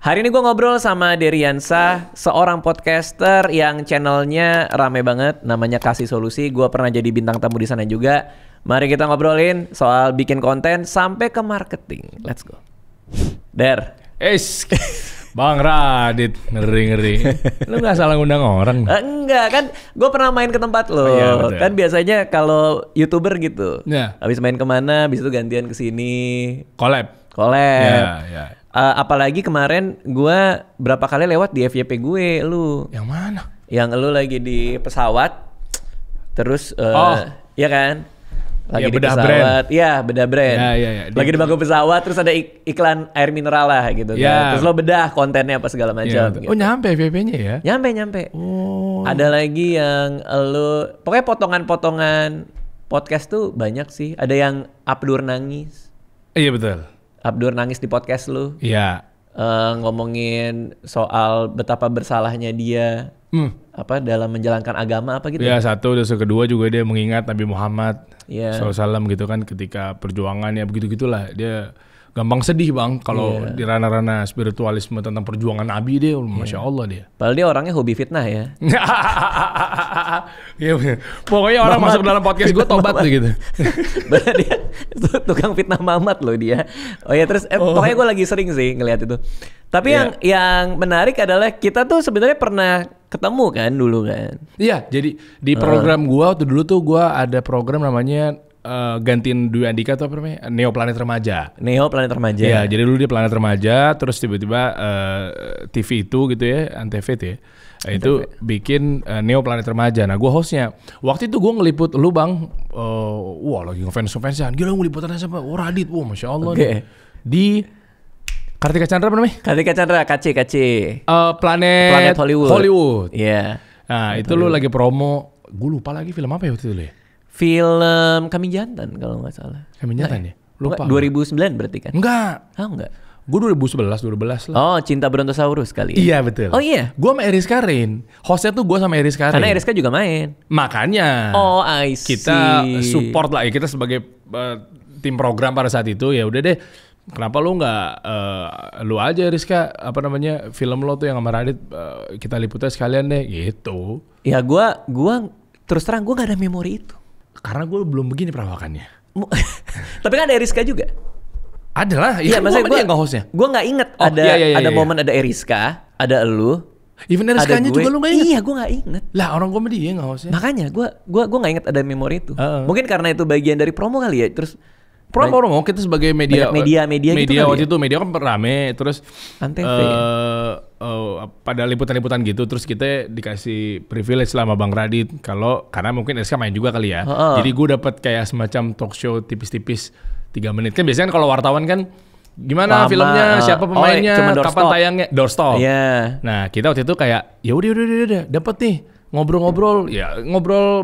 Hari ini gue ngobrol sama Deriansa, seorang podcaster yang channelnya rame banget, namanya Kasih Solusi. Gue pernah jadi bintang tamu di sana juga. Mari kita ngobrolin soal bikin konten sampai ke marketing. Let's go. Der. Bang Radit, ngeri. Lu gak salah ngundang orang? Enggak, kan gue pernah main ke tempat lo. Iya, kan biasanya kalau YouTuber gitu. Ya. Habis main kemana, habis itu gantian ke sini. Collab. Ya. Apalagi kemarin gue berapa kali lewat di FYP gue, lu. Yang mana? Yang lu lagi di pesawat, terus, ya kan? Lagi ya, di pesawat, iya bedah brand. Ya. Lagi di bangku pesawat, terus ada iklan air mineral lah gitu. Ya. Kan? Terus lo bedah kontennya apa segala macam. Ya, gitu. Oh nyampe FYP-nya ya? Nyampe. Oh. Ada lagi yang lo, pokoknya potongan-potongan podcast tuh banyak sih. Ada yang Abdur nangis. Iya betul. Abdur nangis di podcast lu. Iya. Ngomongin soal betapa bersalahnya dia dalam menjalankan agama apa gitu. Ya satu, terus kedua juga dia mengingat Nabi Muhammad SAW gitu kan, ketika perjuangannya begitu-gitulah. Dia gampang sedih bang kalau di ranah-ranah spiritualisme tentang perjuangan Nabi dia, Masya Allah dia. Padahal dia orangnya hobi fitnah ya. Iya, pokoknya orang masuk dalam podcast gue tobat tuh gitu. Bener dia tukang fitnah Mamat loh dia. Oh ya terus pokoknya gue lagi sering sih ngelihat itu. Tapi yang menarik adalah kita tuh sebenarnya pernah ketemu kan dulu kan. Iya, jadi di program gue waktu dulu tuh gue ada program namanya gantiin Dwi Andika tuh apa namanya? Neo Planet Remaja. Neo Planet Remaja. Iya, jadi dulu dia Planet Remaja, terus tiba-tiba TV itu gitu ya, Antv itu ya. Itu bikin Neo Planet Remaja. Nah, gue hostnya. Waktu itu gue ngeliput lu bang, wah lagi ngefans-fansan. Gila ngeliputannya sama Radit, wah Masya Allah. Okay. Di Kartika Chandra apa namanya? Kartika Chandra, KC. Planet Hollywood. Iya. Nah, itu lu lagi promo. Gue lupa lagi film apa ya waktu itu lu ya? Film Kami Jantan kalau nggak salah. Kami Jantan ya? Lupa. 2009 berarti kan? Enggak. Enggak. Gue 2011 lah. Oh, Cinta Brontosaurus kali ya? Iya betul. Oh iya? Gue sama Eriska Karin. Hostnya tuh gue sama Eriska Karin. Karena Eriska juga main. Makanya. Oh, I see. Kita support lah ya. Kita sebagai tim program pada saat itu, ya udah deh. Kenapa lu nggak lu aja Rizka film lo tuh yang sama Radit kita liputnya sekalian deh gitu. Ya gua terus terang gue gak ada memori itu. Karena gue belum begini perawakannya. Tapi kan ada Eriska juga. Ada lah. Iya maksudnya gue nggak hostnya. Gue nggak inget ada momen ada Eriska, ada elu. Even Eriskanya juga lu nggak inget? Iya gue nggak inget. Lah orang gue sama dia nggak hostnya. Makanya gue nggak inget ada memori itu. Mungkin karena itu bagian dari promo kali ya. Terus promo kita sebagai media gitu waktu ya? itu media kan rame terus Antv pada liputan-liputan gitu, terus kita dikasih privilege lah sama Bang Radit karena mungkin Eriska main juga kali ya. Jadi gue dapat kayak semacam talk show tipis-tipis 3 menit kan. Biasanya kalau wartawan kan gimana filmnya, siapa pemainnya, kapan tayangnya, doorstop. Yeah. Nah kita waktu itu kayak ya udah dapat nih ngobrol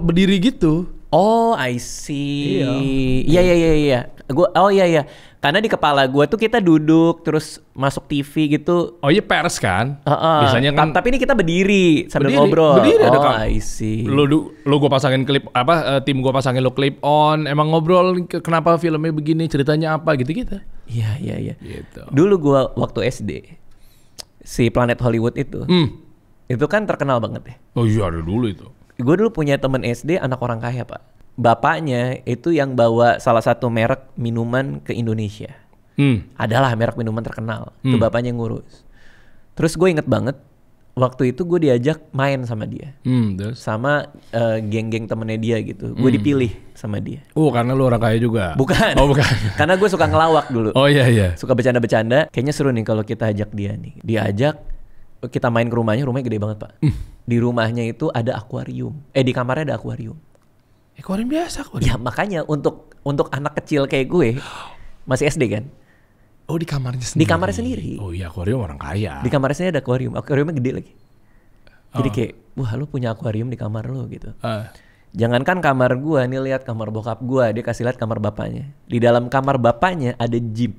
berdiri gitu. Oh, I see. Iya. Iya. Karena di kepala gue tuh kita duduk terus masuk TV gitu. Oh iya, pers kan. Biasanya kan. Tapi ini kita berdiri sambil ngobrol. Berdiri ada I see. Lu gue pasangin klip tim gue pasangin lo clip on, emang ngobrol kenapa filmnya begini, ceritanya apa gitu-gitu. Iya. Gitu. Dulu gue waktu SD si Planet Hollywood itu. Itu kan terkenal banget ya. Oh iya, ada dulu itu. Gue dulu punya temen SD anak orang kaya pak. Bapaknya itu yang bawa salah satu merek minuman ke Indonesia. Adalah merek minuman terkenal. Itu bapaknya yang ngurus. Terus gue inget banget waktu itu gue diajak main sama dia. Sama geng-geng temennya dia gitu. Gue dipilih sama dia. Karena lu orang kaya juga? Bukan. Oh bukan. Karena gue suka ngelawak dulu. Oh iya. Suka bercanda-bercanda. Kayaknya seru nih kalau kita ajak dia nih. Diajak. Kita main ke rumahnya gede banget pak. Di rumahnya itu ada akuarium. Di kamarnya ada akuarium. Akuarium biasa kok. Ya makanya untuk anak kecil kayak gue, masih SD kan. Oh di kamarnya sendiri? Di kamarnya sendiri. Oh iya, akuarium orang kaya. Di kamarnya sendiri ada akuarium. Akuariumnya gede lagi. Jadi kayak, wah lu punya akuarium di kamar lu gitu. Jangankan kamar gue, nih lihat kamar bokap gue. Dia kasih lihat kamar bapaknya. Di dalam kamar bapaknya ada gym.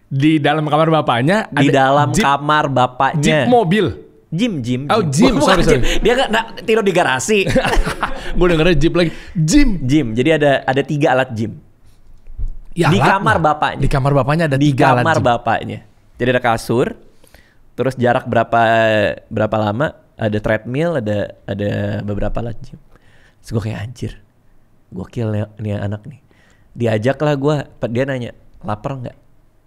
Di dalam kamar bapaknya di dalam jeep, kamar bapaknya jeep mobil. Gym. Oh gym, sorry. Dia nggak tidur di garasi. Gue dengernya jeep lagi. Gym. Jadi ada 3 alat gym. Ya, di kamar bapaknya. Di kamar bapaknya ada 3 alat gym. Di kamar bapaknya. Jadi ada kasur, terus jarak berapa lama, ada treadmill, ada beberapa alat gym. Terus gue kayak anjir, gokil nih anak nih. Diajak lah gue, dia nanya, lapar nggak?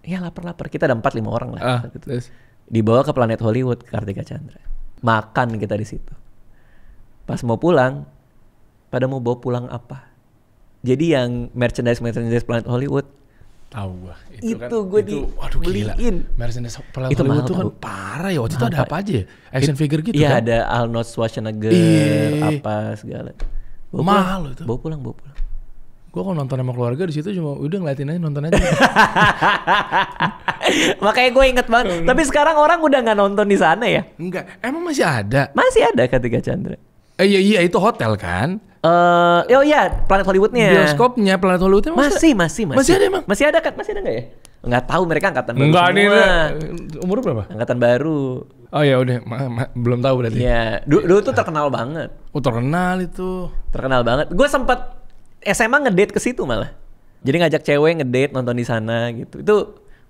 Ya lapar. Kita ada 4-5 orang lah. Gitu. Dibawa ke Planet Hollywood, Kartika Chandra. Makan kita di situ. Pas mau pulang, pada mau bawa pulang apa? Jadi yang merchandise Planet Hollywood. Tahu gua. Gue dibeliin. Merchandise Planet Hollywood itu kan parah ya. Waktu itu ada apa aja ya? Action figure gitu kan? Iya, ada Arnold Schwarzenegger, apa segala. Mahal itu. Bawa pulang. Gue kalau nonton sama keluarga di situ cuma udah ngeliatin aja, nonton aja. Makanya gue inget banget. Tapi sekarang orang udah nggak nonton di sana ya? Enggak, emang masih ada? Masih ada Kartika Chandra. Iya itu hotel kan? Oh iya, Planet Hollywoodnya. Bioskopnya Planet Hollywoodnya masih ada emang? Masih ada kan? Masih ada nggak ya? Nggak tahu, mereka angkatan baru semua. Nih, umur berapa? Angkatan baru. Oh ya udah, belum tahu berarti. Iya, dulu tuh terkenal banget. Oh terkenal itu. Terkenal banget. Gue sempet SMA ngedate ke situ malah. Jadi ngajak cewek ngedate nonton di sana gitu. Itu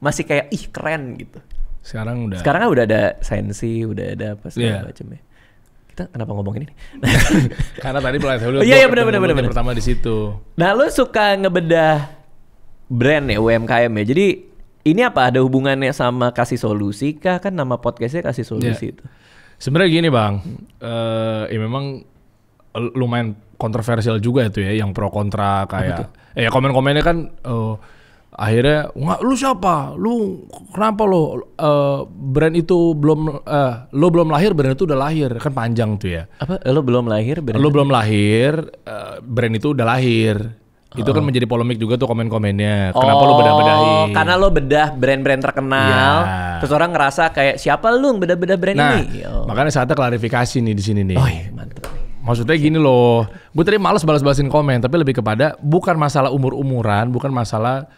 masih kayak keren gitu. Sekarang kan udah ada sensi, udah ada apa segala macamnya. Kita kenapa ngomongin ini? Karena tadi Planet Hollywood. Iya benar. Pertama di situ. Nah, lu suka ngebedah brand ya, UMKM ya. Jadi ini apa, ada hubungannya sama Kasih Solusi kah? Kan nama podcastnya Kasih Solusi itu. Sebenarnya gini bang, ya memang lumayan kontroversial juga itu ya, yang pro kontra kayak. Ya komen-komennya kan. Akhirnya lu siapa? Lu kenapa lo brand itu belum lo belum lahir, brand itu udah lahir, kan panjang tuh ya. Apa? Lo belum lahir, brand brand itu udah lahir. Itu kan menjadi polemik juga tuh komen-komennya. Kenapa lo bedah-bedahin? Karena lo bedah brand-brand terkenal. Terus orang ngerasa kayak siapa lu bedah-bedah brand ini? Makanya saatnya klarifikasi nih di sini nih. Oh iya, mantap. Maksudnya gini loh, gue tadi males balas-balasin komen, tapi lebih kepada bukan masalah umur-umuran, bukan masalah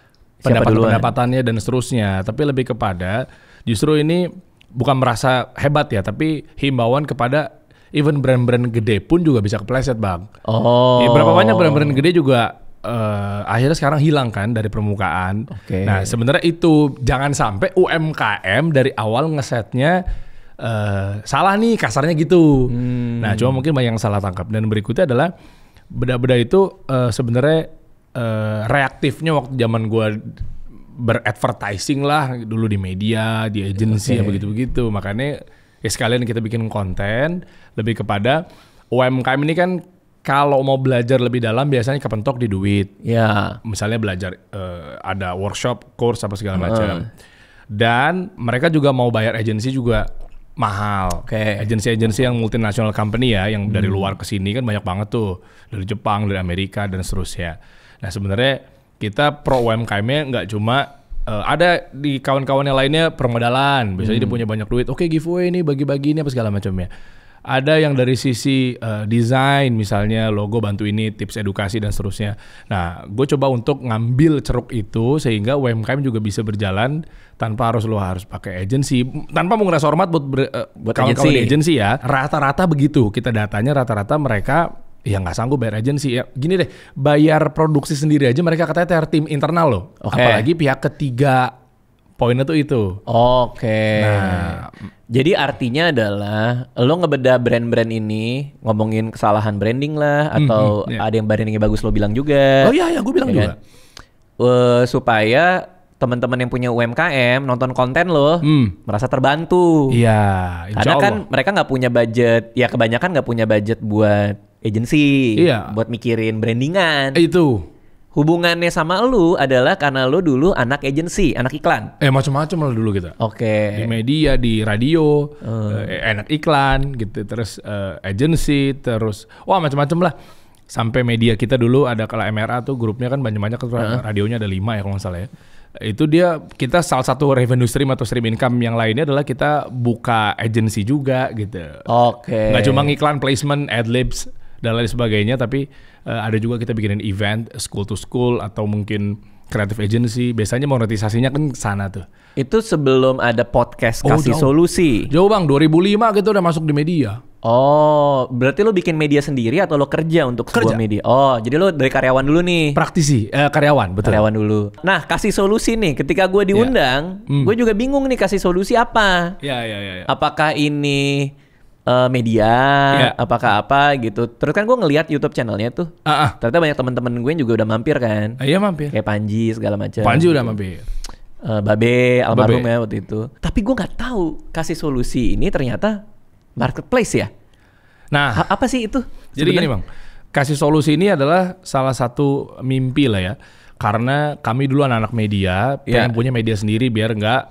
pendapatannya dan seterusnya, tapi lebih kepada justru ini bukan merasa hebat ya, tapi himbauan kepada even brand-brand gede pun juga bisa kepleset bang. Ya, berapa banyak brand-brand gede juga akhirnya sekarang hilang kan dari permukaan. Nah sebenarnya itu jangan sampai UMKM dari awal ngesetnya salah nih, kasarnya gitu. Nah cuma mungkin banyak yang salah tangkap. Dan berikutnya adalah beda-beda itu sebenarnya reaktifnya waktu zaman gue beradvertising lah dulu di media, di agensi ya begitu-begitu. Makanya ya sekalian kita bikin konten lebih kepada UMKM ini kan kalau mau belajar lebih dalam biasanya kepentok di duit. Ya. Misalnya belajar ada workshop, course apa segala macam. Dan mereka juga mau bayar agensi juga mahal. Agensi-agensi yang multinational company ya, yang dari luar ke sini kan banyak banget tuh, dari Jepang, dari Amerika dan seterusnya. Nah sebenarnya kita pro UMKM-nya nggak cuma ada di kawan-kawan yang lainnya permodalan, biasanya dia punya banyak duit, oke giveaway nih, bagi-bagi ini apa segala macamnya. Ada yang dari sisi desain misalnya, logo bantu ini, tips edukasi dan seterusnya. Nah gue coba untuk ngambil ceruk itu sehingga UMKM juga bisa berjalan tanpa harus pakai agensi, tanpa mau ngerasa hormat buat kawan-kawan di agensi ya. Rata-rata begitu, kita datanya rata-rata mereka ya nggak sanggup bayar agensi ya. Gini deh, bayar produksi sendiri aja mereka katanya tim internal loh. Apalagi pihak ketiga, poinnya tuh itu. Nah, jadi artinya adalah lo ngebedah brand-brand ini, ngomongin kesalahan branding lah, atau ada yang brandingnya bagus lo bilang juga. Oh iya, gue bilang juga. Supaya teman-teman yang punya UMKM nonton konten lo merasa terbantu. Iya, karena kan mereka nggak punya budget, ya kebanyakan nggak punya budget buat agensi, buat mikirin brandingan. Itu hubungannya sama lu adalah karena lu dulu anak agensi, anak iklan. Macam-macam lah dulu kita. Di media, di radio, anak iklan gitu, terus agensi, terus macam-macam lah. Sampai media kita dulu ada kalau MRA tuh grupnya kan banyak-banyak, radionya ada 5 ya kalau nggak salah ya. Itu kita salah satu revenue stream atau stream income yang lainnya adalah kita buka agensi juga gitu. Nggak cuma iklan, placement, adlibs dan lain sebagainya, tapi ada juga kita bikinin event school to school atau mungkin creative agency. Biasanya monetisasinya kan sana tuh. Itu sebelum ada podcast Kasih Solusi. Jauh bang, 2005 gitu udah masuk di media. Oh, berarti lo bikin media sendiri atau lo kerja untuk sebuah media? Oh, jadi lo dari karyawan dulu nih. Praktisi, karyawan, betul. Karyawan dulu. Nah, Kasih Solusi nih, ketika gue diundang, gue juga bingung nih Kasih Solusi apa? Iya. Apakah ini media, apakah apa gitu. Terus kan gue ngelihat YouTube channelnya tuh. Ternyata banyak teman-teman gue juga udah mampir kan. Iya mampir. Kayak Panji segala macam. Panji udah mampir. Babe almarhum ya waktu itu. Tapi gue nggak tahu Kasih Solusi ini ternyata marketplace ya. Nah, apa sih itu? Jadi gini bang, Kasih Solusi ini adalah salah satu mimpi lah ya. Karena kami dulu anak-anak media, pengen punya media sendiri biar nggak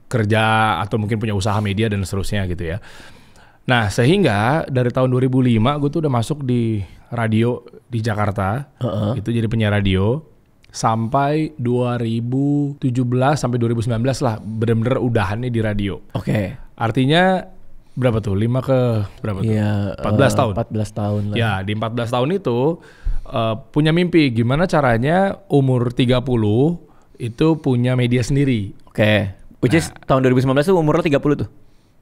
kerja atau mungkin punya usaha media dan seterusnya gitu ya. Nah sehingga dari tahun 2005 gue tuh udah masuk di radio di Jakarta, itu jadi penyiar radio. Sampai 2017 sampai 2019 lah bener-bener udahannya di radio. Oke. Artinya berapa tuh? 5 ke berapa tuh? 14 tahun. 14 tahun lah. Ya, di 14 tahun itu punya mimpi gimana caranya umur 30 itu punya media sendiri. Oke. Which is tahun 2019 tuh umur lo 30 tuh?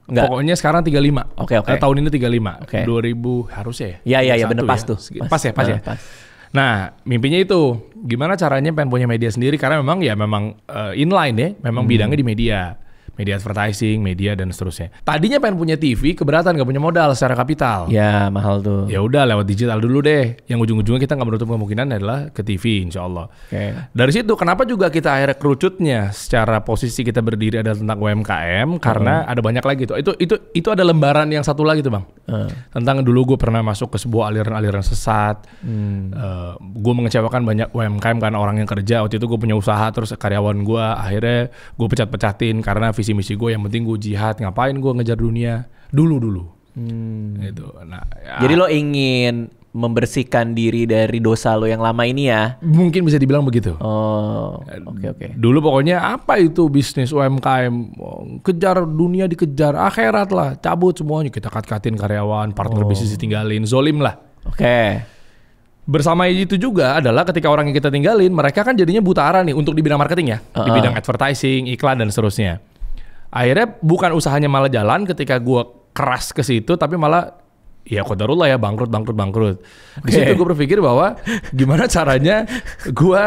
Enggak. Pokoknya sekarang 35. Oke. Tahun ini 35. Oke. 2000 harusnya ya? Iya bener pas tuh. Pas ya. Nah, mimpinya itu gimana caranya pengen punya media sendiri karena memang inline ya, memang bidangnya di media advertising, media dan seterusnya. Tadinya pengen punya TV, keberatan gak punya modal secara kapital. Ya mahal tuh. Ya udah lewat digital dulu deh. Yang ujung-ujungnya kita nggak menutup kemungkinan adalah ke TV, insya Allah. Dari situ kenapa juga kita akhirnya kerucutnya secara posisi kita berdiri adalah tentang UMKM karena ada banyak lagi tuh. Itu ada lembaran yang satu lagi tuh bang. Tentang dulu gue pernah masuk ke sebuah aliran-aliran sesat. Gue mengecewakan banyak UMKM karena orang yang kerja. Waktu itu gue punya usaha terus karyawan gue akhirnya gue pecat-pecatin karena visi misi gue yang penting gue jihad, ngapain gue ngejar dunia dulu gitu. Nah, jadi lo ingin membersihkan diri dari dosa lo yang lama ini ya? Mungkin bisa dibilang begitu. Oke. Dulu pokoknya apa itu bisnis UMKM, kejar dunia dikejar, akhirat lah, cabut semuanya, kita kat-katin karyawan, partner bisnis ditinggalin, zolim lah. Oke. Bersama itu juga adalah ketika orang yang kita tinggalin, mereka kan jadinya buta arah nih untuk di bidang marketing ya, di bidang advertising, iklan dan seterusnya. Akhirnya bukan usahanya malah jalan ketika gue keras ke situ, tapi malah ya qadarullah ya bangkrut. Di situ gue berpikir bahwa gimana caranya gue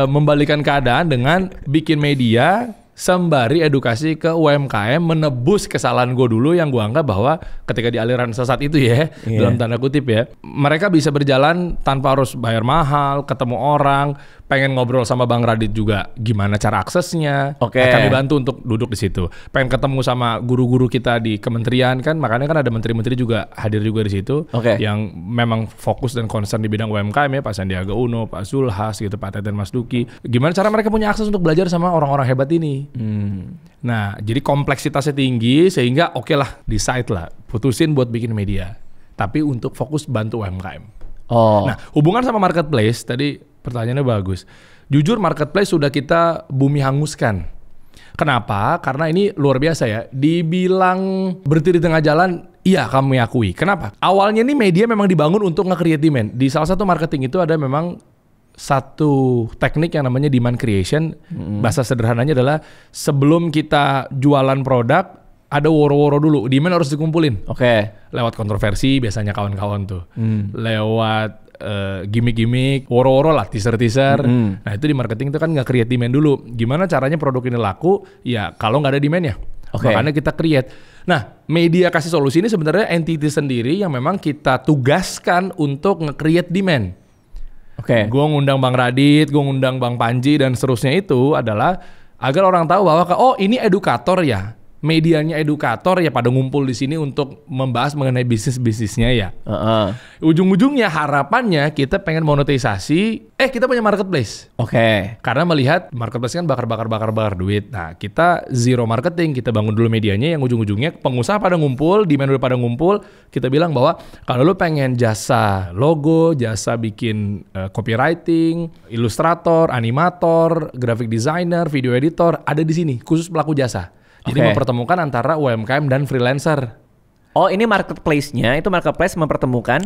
membalikan keadaan dengan bikin media sembari edukasi ke UMKM, menebus kesalahan gue dulu yang gue anggap bahwa ketika di aliran sesat itu ya, dalam tanda kutip ya, mereka bisa berjalan tanpa harus bayar mahal, ketemu orang, pengen ngobrol sama Bang Radit juga gimana cara aksesnya, kami bantu untuk duduk di situ. Pengen ketemu sama guru-guru kita di kementerian kan, makanya kan ada menteri-menteri juga hadir juga di situ, yang memang fokus dan concern di bidang UMKM ya, Pak Sandiaga Uno, Pak Zulhas gitu, Pak Teten Mas Duki. Gimana cara mereka punya akses untuk belajar sama orang-orang hebat ini? Nah, jadi kompleksitasnya tinggi sehingga oke lah, decide lah, putusin buat bikin media, tapi untuk fokus bantu UMKM. Nah, hubungan sama marketplace tadi pertanyaannya bagus. Jujur marketplace sudah kita bumi hanguskan. Kenapa? Karena ini luar biasa ya. Dibilang berhenti di tengah jalan, iya kami akui. Kenapa? Awalnya nih media memang dibangun untuk nge-create demand. Di salah satu marketing itu ada memang satu teknik yang namanya demand creation. Bahasa sederhananya adalah sebelum kita jualan produk, ada woro-woro dulu. Demand harus dikumpulin. Lewat kontroversi biasanya kawan-kawan tuh. Lewat gimmick-gimmick, woro-woro lah, teaser-teaser. Nah itu di marketing itu kan nggak create demand dulu. Gimana caranya produk ini laku? Ya kalau nggak ada demandnya. Makanya kita create. Nah media Kasih Solusi ini sebenarnya entity sendiri yang memang kita tugaskan untuk nge-create demand. Gue ngundang Bang Radit, gue ngundang Bang Panji dan seterusnya itu adalah agar orang tahu bahwa ini edukator ya, medianya edukator ya, pada ngumpul di sini untuk membahas mengenai bisnisnya ya. Ujung-ujungnya harapannya kita pengen monetisasi, kita punya marketplace. Karena melihat marketplace kan bakar duit. Nah kita zero marketing, kita bangun dulu medianya yang ujung-ujungnya pengusaha pada ngumpul, demand udah pada ngumpul. Kita bilang bahwa kalau lu pengen jasa logo, jasa bikin copywriting, ilustrator, animator, graphic designer, video editor, ada di sini khusus pelaku jasa. Jadi mempertemukan antara UMKM dan freelancer. Ini marketplace-nya, itu marketplace mempertemukan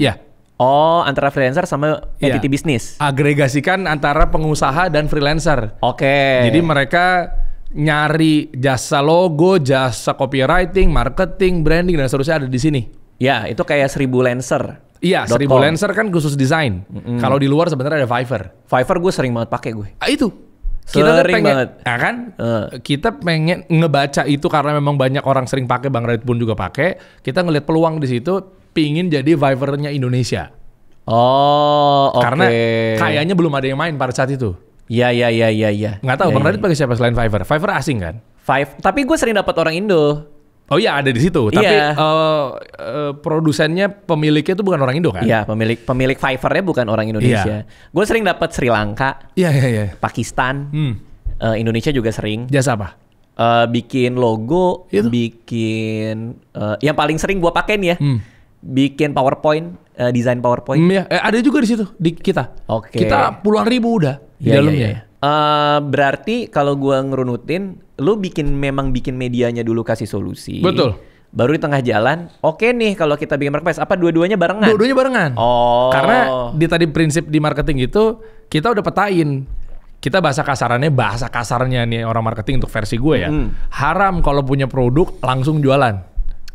Oh, antara freelancer sama entity bisnis. Agregasikan antara pengusaha dan freelancer. Oke. Jadi mereka nyari jasa logo, jasa copywriting, marketing, branding dan seterusnya ada di sini. Ya, itu kayak 1000 Lancer. Iya, 1000 Lancer kan khusus desain. Kalau di luar sebenarnya ada Fiverr. Fiverr gue sering banget pakai gue. Itu. Kita sering pengen, banget. Nah kan, kita pengen ngebaca itu karena memang banyak orang sering pakai, Bang Radit pun juga pakai. Kita ngelihat peluang di situ, pingin jadi Fiverr-nya Indonesia. Oh, oke. Karena kayaknya belum ada yang main pada saat itu. Iya. Nggak tahu, Bang Radit pakai siapa selain Fiverr? Fiverr asing kan? Tapi gue sering dapat orang Indo. Oh iya, ada di situ. Iya. Tapi produsennya, pemiliknya itu bukan orang Indo kan? Iya, pemilik Fiverr-nya bukan orang Indonesia. Gue sering dapat Sri Lanka, Iya. Pakistan, Indonesia juga sering. Jasa apa? Bikin logo, Itu? bikin yang paling sering gue pakai nih ya, bikin PowerPoint, desain PowerPoint. Ya, ada juga di situ di kita. Oke. Kita puluhan ribu udah di Iya, dalamnya. iya. Berarti kalau gue ngerunutin, lu memang bikin medianya dulu kasih solusi. Betul. Baru di tengah jalan, oke nih kalau kita bikin marketplace, apa dua-duanya barengan? Dua-duanya barengan. Oh. Karena di tadi prinsip di marketing itu kita udah petain. Kita bahasa kasarnya nih orang marketing untuk versi gue ya. Haram kalau punya produk langsung jualan.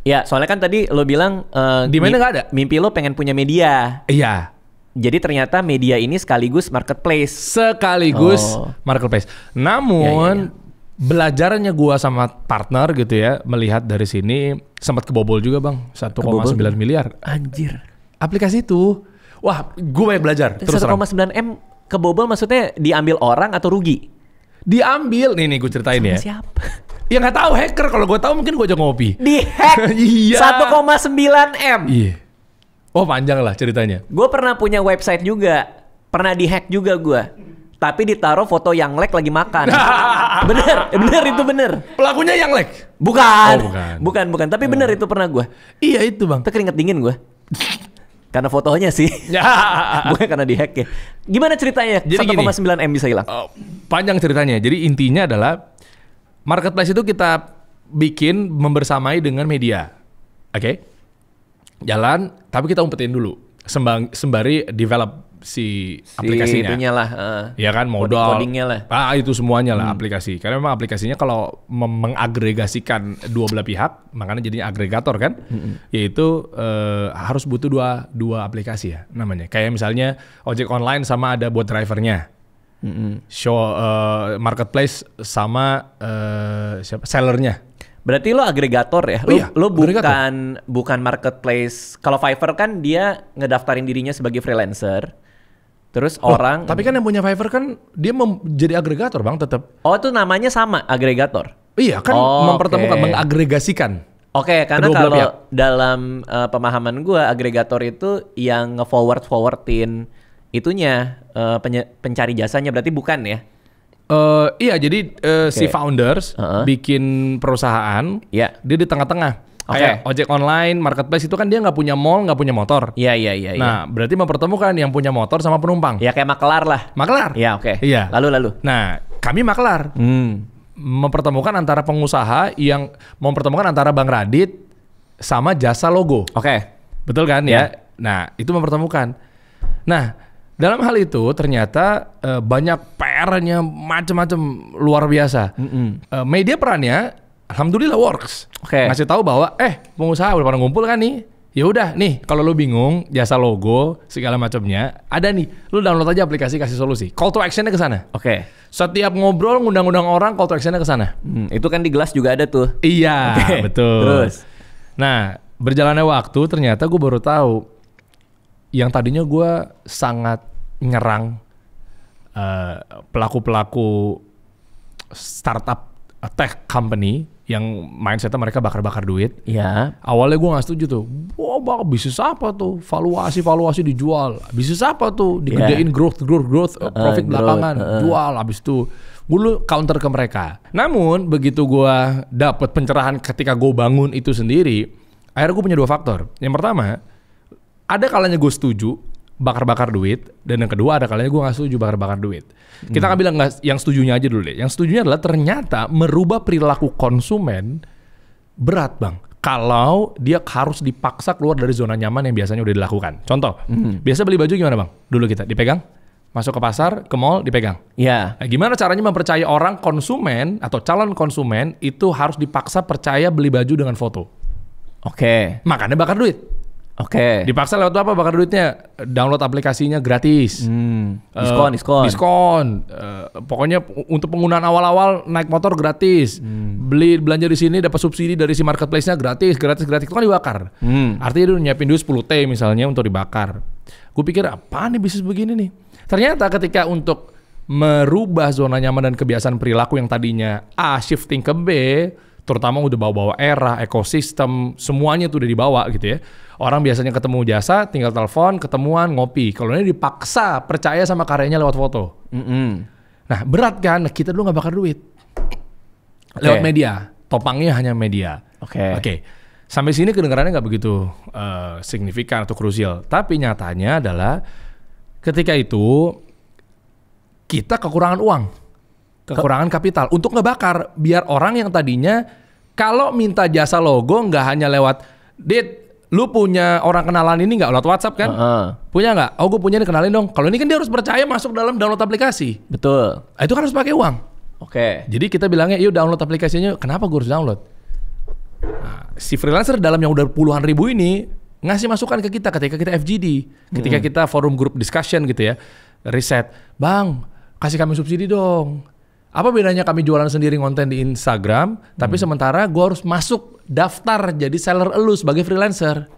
Ya, soalnya kan tadi lo bilang Demand-nya nggak ada. Mimpi lo pengen punya media. Iya. Jadi ternyata media ini sekaligus marketplace. Sekaligus marketplace. Namun belajarnya gua sama partner gitu ya, melihat dari sini sempat kebobol juga bang, 1,9 miliar. Anjir. Aplikasi itu, wah gue banyak belajar. Terus 1,9 M kebobol maksudnya diambil orang atau rugi? Diambil, nih gue ceritain Sama ya. siapa? Ya nggak tahu, hacker. Kalau gue tahu mungkin gue aja ngopi. Dihack. Iya. 1,9 M. Iya. Oh panjang lah ceritanya. Gue pernah punya website juga, pernah dihack juga gue. Tapi ditaruh foto yang lek lagi makan. bener itu bener. Pelakunya yang lek? Bukan. Oh, bukan. Bukan. Tapi bener itu pernah gue. Iya itu bang. Itu keringet dingin gue. Karena fotonya sih. Bukan karena dihack ya. Gimana ceritanya? Jadi 1,9 M bisa hilang? Panjang ceritanya. Jadi intinya adalah marketplace itu kita bikin membersamai dengan media. Oke? Jalan, tapi kita umpetin dulu. Sembari develop si aplikasinya. Itunya lah. Ya kan, modal. Codingnya lah. Itu semuanya lah aplikasi. Karena memang aplikasinya kalau mengagregasikan dua belah pihak, makanya jadinya agregator kan. Yaitu harus butuh dua aplikasi ya namanya. Kayak misalnya ojek online sama ada buat drivernya. Marketplace sama siapa sellernya. Berarti lo agregator ya? Lo bukan marketplace. Kalau Fiverr kan dia ngedaftarin dirinya sebagai freelancer. Terus orang... Tapi kan yang punya Fiverr kan dia jadi agregator bang tetap. Oh itu namanya sama, agregator? Iya kan mempertemukan, mengagregasikan. Oke, karena kalau dalam pemahaman gue, agregator itu yang nge-forwardin itunya, pencari jasanya, berarti bukan ya? Iya, jadi si founders bikin perusahaan, dia di tengah-tengah. Kayak ojek online, marketplace itu kan dia nggak punya mall, nggak punya motor. Iya. Nah, berarti mempertemukan yang punya motor sama penumpang. Ya kayak maklar lah. Maklar. Ya oke. Iya. Lalu. Nah, kami maklar. Mempertemukan antara pengusaha yang mempertemukan antara Bang Radit sama jasa logo. Oke. Betul kan ya? Nah, itu mempertemukan. Nah, dalam hal itu ternyata banyak PR-nya macam-macam luar biasa. Media perannya alhamdulillah works. Ngasih tahu bahwa pengusaha udah pada ngumpul kan nih. Ya udah nih, kalau lu bingung jasa logo segala macamnya, ada nih. Lu download aja aplikasi kasih solusi. Call to action-nya ke sana. Oke. Setiap ngobrol ngundang-undang orang, call to action-nya ke sana. Itu kan di Glass juga ada tuh. Iya, betul. Terus. Nah, berjalannya waktu ternyata gue baru tahu yang tadinya gue sangat nyerang pelaku-pelaku startup tech company yang mindsetnya mereka bakar-bakar duit. Iya. Awalnya gue nggak setuju tuh. Wah, bisnis apa tuh? Valuasi dijual. Bisnis apa tuh? Digedein growth, profit belakangan, jual. Abis itu gue counter ke mereka. Namun begitu gue dapet pencerahan ketika gue bangun itu sendiri, akhirnya gue punya dua faktor. Yang pertama, ada kalanya gue setuju bakar-bakar duit, dan yang kedua ada kalanya gue nggak setuju bakar-bakar duit. Kita nggak bilang yang setujunya aja dulu deh. Yang setujunya adalah ternyata merubah perilaku konsumen berat bang. kalau dia harus dipaksa keluar dari zona nyaman yang biasanya udah dilakukan. Contoh, biasa beli baju gimana bang? Dulu kita dipegang, masuk ke pasar, ke mall, dipegang. Iya. Nah, gimana caranya mempercayai orang konsumen atau calon konsumen itu harus dipaksa percaya beli baju dengan foto? Oke. Makanya bakar duit. Oke. Dipaksa lewat apa bakar duitnya? Download aplikasinya gratis. Diskon. Pokoknya untuk penggunaan awal-awal naik motor gratis. Belanja di sini dapat subsidi dari si marketplace-nya gratis. Itu kan dibakar. Artinya dia nyiapin duit 10T misalnya untuk dibakar. Gue pikir apa nih bisnis begini nih? Ternyata ketika untuk merubah zona nyaman dan kebiasaan perilaku yang tadinya A shifting ke B, terutama udah bawa-bawa era, ekosistem, semuanya tuh udah dibawa gitu ya. Orang biasanya ketemu jasa, tinggal telepon, ketemuan, ngopi. Kalau ini dipaksa percaya sama karyanya lewat foto. Nah berat kan, kita dulu nggak bakar duit. Lewat media, topangnya hanya media. Oke. Sampai sini kedengarannya nggak begitu signifikan atau krusial. Tapi nyatanya adalah ketika itu kita kekurangan uang. Kekurangan kapital untuk ngebakar. Biar orang yang tadinya kalau minta jasa logo nggak hanya lewat, Dit, lu punya orang kenalan ini nggak lewat WhatsApp kan? Punya nggak? Oh gue punya nih, kenalin dong. Kalau ini kan dia harus percaya masuk dalam download aplikasi. Betul. Nah, itu kan harus pakai uang. Jadi kita bilangnya, yuk download aplikasinya. Kenapa gue harus download? Nah, si freelancer dalam yang udah puluhan ribu ini ngasih masukan ke kita ketika kita FGD, ketika kita forum group discussion gitu ya, riset, bang kasih kami subsidi dong. Apa bedanya kami jualan sendiri konten di Instagram, tapi sementara gue harus masuk daftar jadi seller elu sebagai freelancer.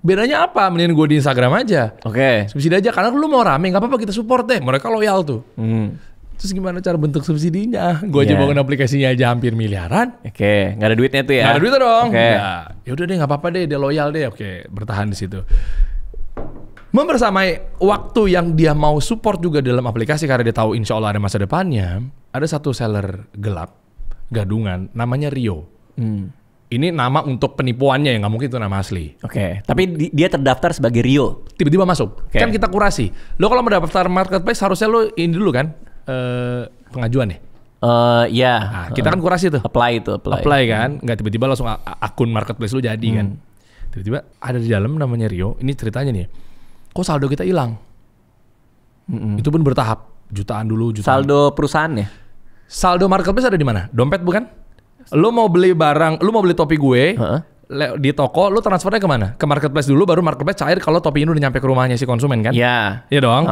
Bedanya apa? Mending gue di Instagram aja. Subsidi aja, karena lu mau rame, gak apa-apa kita support deh. Mereka loyal tuh. Terus gimana cara bentuk subsidinya? Gue aja bangun aplikasinya aja hampir miliaran. Gak ada duitnya tuh ya? Gak ada duitnya dong. Ya udah deh, gak apa-apa deh, dia loyal deh. Bertahan di situ. Membersamai waktu yang dia mau support juga dalam aplikasi karena dia tahu insya Allah ada masa depannya. Ada satu seller gelap, gadungan, namanya Rio. Ini nama untuk penipuannya, nggak mungkin itu nama asli. Tapi dia terdaftar sebagai Rio. Tiba-tiba masuk. Kan kita kurasi. Lo kalau mendaftar marketplace harusnya lo ini dulu kan, pengajuan nih. Iya. Nah, kita kan kurasi tuh. Apply kan, nggak tiba-tiba langsung akun marketplace lo jadi kan. Tiba-tiba ada di dalam namanya Rio. Ini ceritanya nih. Kok saldo kita hilang? Itu pun bertahap. Jutaan dulu, jutaan. Saldo perusahaannya? Saldo marketplace ada di mana? Dompet bukan? Lo mau beli barang, lo mau beli topi gue di toko, lo transfernya kemana? Ke marketplace dulu, baru marketplace cair kalau topi ini udah nyampe ke rumahnya si konsumen kan? Iya. Iya dong.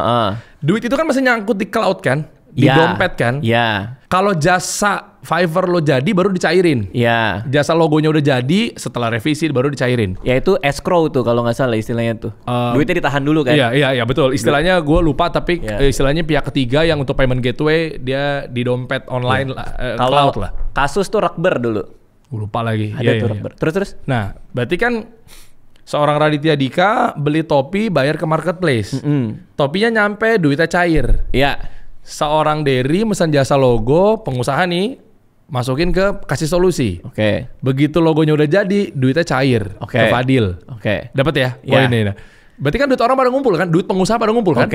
Duit itu kan masih nyangkut di cloud kan? Di dompet kan? Iya. Kalau jasa Fiverr lo jadi baru dicairin. Iya. Jasa logonya udah jadi, setelah revisi baru dicairin. Ya itu escrow tuh kalau nggak salah istilahnya tuh. Duitnya ditahan dulu kan? Iya betul. Istilahnya gue lupa tapi istilahnya pihak ketiga yang untuk payment gateway dia di dompet online cloud lah. Kasus tuh Rakber dulu. Gue lupa lagi. Ada tuh Rakber. Terus? Nah, berarti kan seorang Raditya Dika beli topi bayar ke marketplace. Topinya nyampe, duitnya cair. Iya. Seorang Derry mesan jasa logo, pengusaha nih masukin ke kasih solusi. Begitu logonya udah jadi, duitnya cair ke Fadil. Dapat ya? Ini. Nah. Berarti kan duit orang pada ngumpul kan? Duit pengusaha pada ngumpul kan?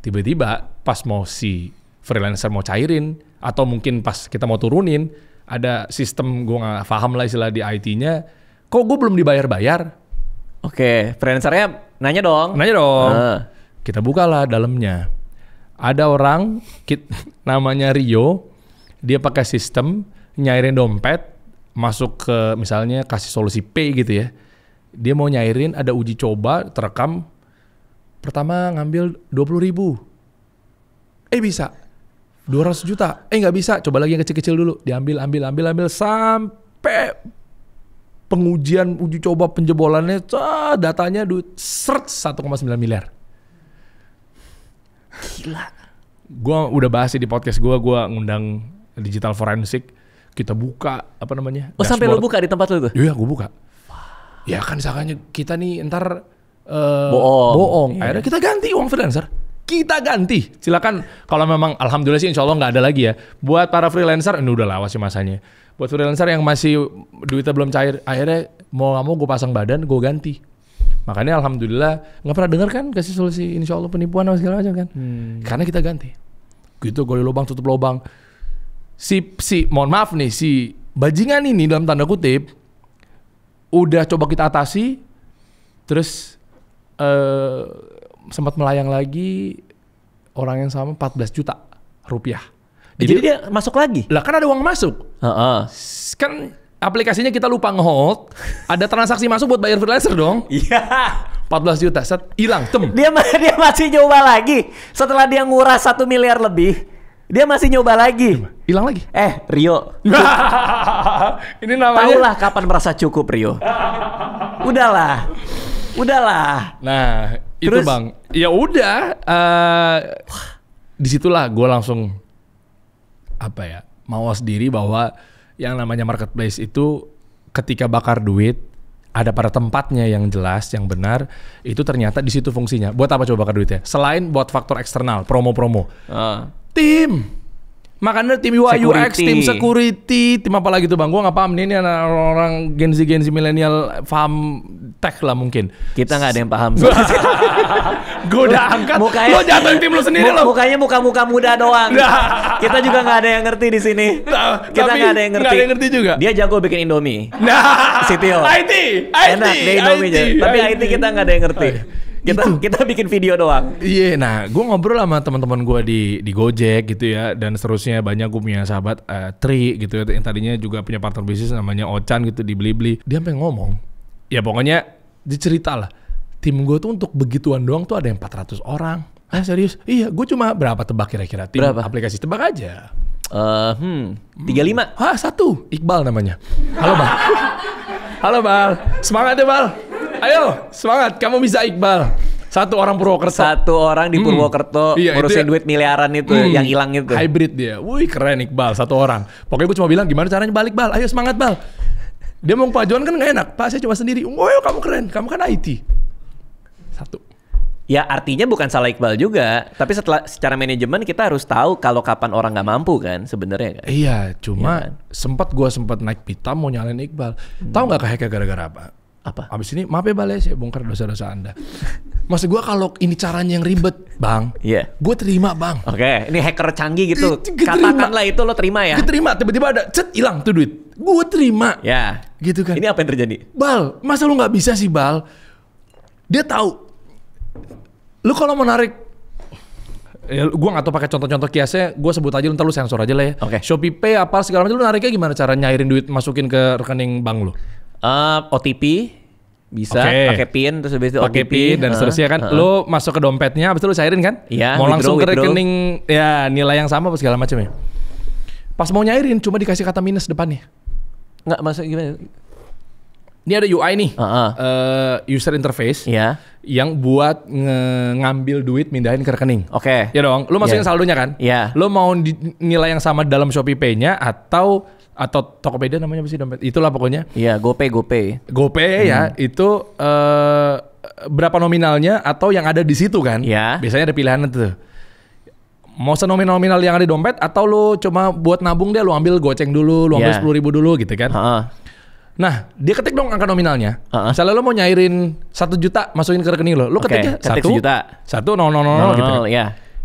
Tiba-tiba pas mau si freelancer mau cairin atau mungkin pas kita mau turunin, ada sistem gue nggak paham lah istilah di IT-nya. Kok gue belum dibayar-bayar? Freelancernya nanya dong. Kita bukalah dalamnya. Ada orang namanya Rio, dia pakai sistem nyairin dompet, masuk ke misalnya kasih solusi P gitu ya. Dia mau nyairin, ada uji coba, terekam. Pertama ngambil 20.000. Bisa. 200 juta. Nggak bisa. Coba lagi yang kecil-kecil dulu. Diambil, ambil. Sampai pengujian uji coba penjebolannya, datanya duit 1,9 miliar. Gila. Gue udah bahas di podcast gue ngundang digital forensik. Kita buka apa namanya? Oh, sampai lo buka di tempat lo tuh? Iya, gue buka. Ya kan misalkan kita nih ntar bohong. Akhirnya kita ganti uang freelancer. Kita ganti. Silakan kalau memang alhamdulillah sih insya Allah nggak ada lagi ya. Buat para freelancer, ini udah lawas sih masanya. Buat freelancer yang masih duitnya belum cair, akhirnya mau nggak mau gue pasang badan, gue ganti. Makanya alhamdulillah nggak pernah dengar kan kasih solusi insya Allah penipuan atau segala macam kan. Karena kita ganti. Gitu gali lubang tutup lubang. Si mohon maaf nih si bajingan ini dalam tanda kutip udah coba kita atasi, terus sempat melayang lagi orang yang sama 14 juta rupiah. Jadi dia masuk lagi? Lah kan ada uang masuk. Kan aplikasinya kita lupa nge-hold, ada transaksi masuk buat bayar freelancer dong. Iya. 14 juta, hilang, Dia masih nyoba lagi. Setelah dia nguras 1 miliar lebih, dia masih nyoba lagi. Hilang lagi. Rio. Ini namanya. Taulah kapan merasa cukup, Rio. Udahlah. Nah, terus? itu Bang. Ya udah, disitulah gue langsung mawas diri bahwa yang namanya marketplace itu ketika bakar duit ada pada tempatnya yang jelas, yang benar, itu ternyata di situ fungsinya. Buat apa coba bakar duitnya? Selain buat faktor eksternal, promo-promo. Tim. Makanya tim UI, UX, tim security, tim apa lagi tuh Bang? Gue gak paham nih, ini orang Gen Z milenial paham tech lah mungkin. Kita gak ada yang paham. Gue udah angkat, lo jatuhin tim lo sendiri lo. Mukanya muka-muka muda doang. Kita juga gak ada yang ngerti di sini. Kita gak ada yang ngerti. Gak ada yang ngerti juga. Dia jago bikin Indomie. CTO. IT. Enak, dia Indomie aja. Tapi IT kita gak ada yang ngerti. Kita bikin video doang. Iya, nah gue ngobrol sama teman-teman gue di Gojek gitu ya, dan seterusnya. Banyak gue punya sahabat Tri gitu ya, yang tadinya juga punya partner bisnis namanya Ochan gitu di Blibli. Dia sampai ngomong, ya pokoknya dicerita lah, tim gue tuh untuk begituan doang tuh ada yang 400 orang. Serius? Iya, gue cuma berapa tebak kira-kira tim aplikasi, tebak aja. 35. 1, Iqbal namanya. Halo Bang. Halo Bal, semangat ya Bal. Ayo, semangat, kamu bisa Iqbal. 1 orang Purwokerto. 1 orang di Purwokerto ngurusin duit miliaran itu yang hilang itu. Hybrid dia. Wih, keren Iqbal, 1 orang. Pokoknya gue cuma bilang gimana caranya balik Bal. Ayo semangat Bal. Dia mau pajuan kan gak enak. Pak, saya cuma sendiri. Wah, kamu keren. Kamu kan IT. 1. Ya artinya bukan salah Iqbal juga. Tapi secara manajemen kita harus tahu kalau kapan orang nggak mampu kan sebenarnya kan. Iya, cuma sempat naik pita mau nyalain Iqbal. Tahu nggak kehack gara-gara apa? Abis ini maaf ya Bal ya, saya bongkar dosa-dosa Anda. Maksud gue kalau ini caranya yang ribet Bang, gue terima Bang. Oke, ini hacker canggih gitu. Katakanlah itu lo terima ya. Gue terima, tiba-tiba ada hilang tuh duit. Gue terima. Ya. Gitu kan. Ini apa yang terjadi? Bal, masa lu nggak bisa sih Bal? Dia tahu. Lu kalau mau narik, ya, gue nggak tahu pakai contoh-contoh kiasnya, gue sebut aja, ntar lu sensor aja lah ya. Shopee Pay apa segala macam, lu nariknya gimana cara nyairin duit masukin ke rekening bank lu? OTP bisa, pakai PIN, terus habis itu pakai PIN dan seterusnya kan. Lu masuk ke dompetnya, habis itu lu cairin kan? Iya. Mau langsung ke rekening ya nilai yang sama apa segala macam ya. Pas mau nyairin cuma dikasih kata minus depannya. Nggak masuk gimana? Ini ada UI nih, user interface yang buat ngambil duit mindahin ke rekening. Ya dong, lu masukin saldonya kan? Lu mau nilai yang sama dalam Shopee Pay-nya atau Tokopedia namanya apa sih dompet? Itulah pokoknya. Iya, GoPay ya, itu berapa nominalnya atau yang ada di situ kan? Biasanya ada pilihan tuh. Mau senominal yang ada di dompet atau lu cuma buat nabung dia, lu ambil goceng dulu, lu ambil 10.000 dulu gitu kan? Nah, dia ketik dong angka nominalnya. Misalnya lo mau nyairin 1 juta masukin ke rekening lo, lo ketiknya 1 juta, 1 0 0 0 gitu.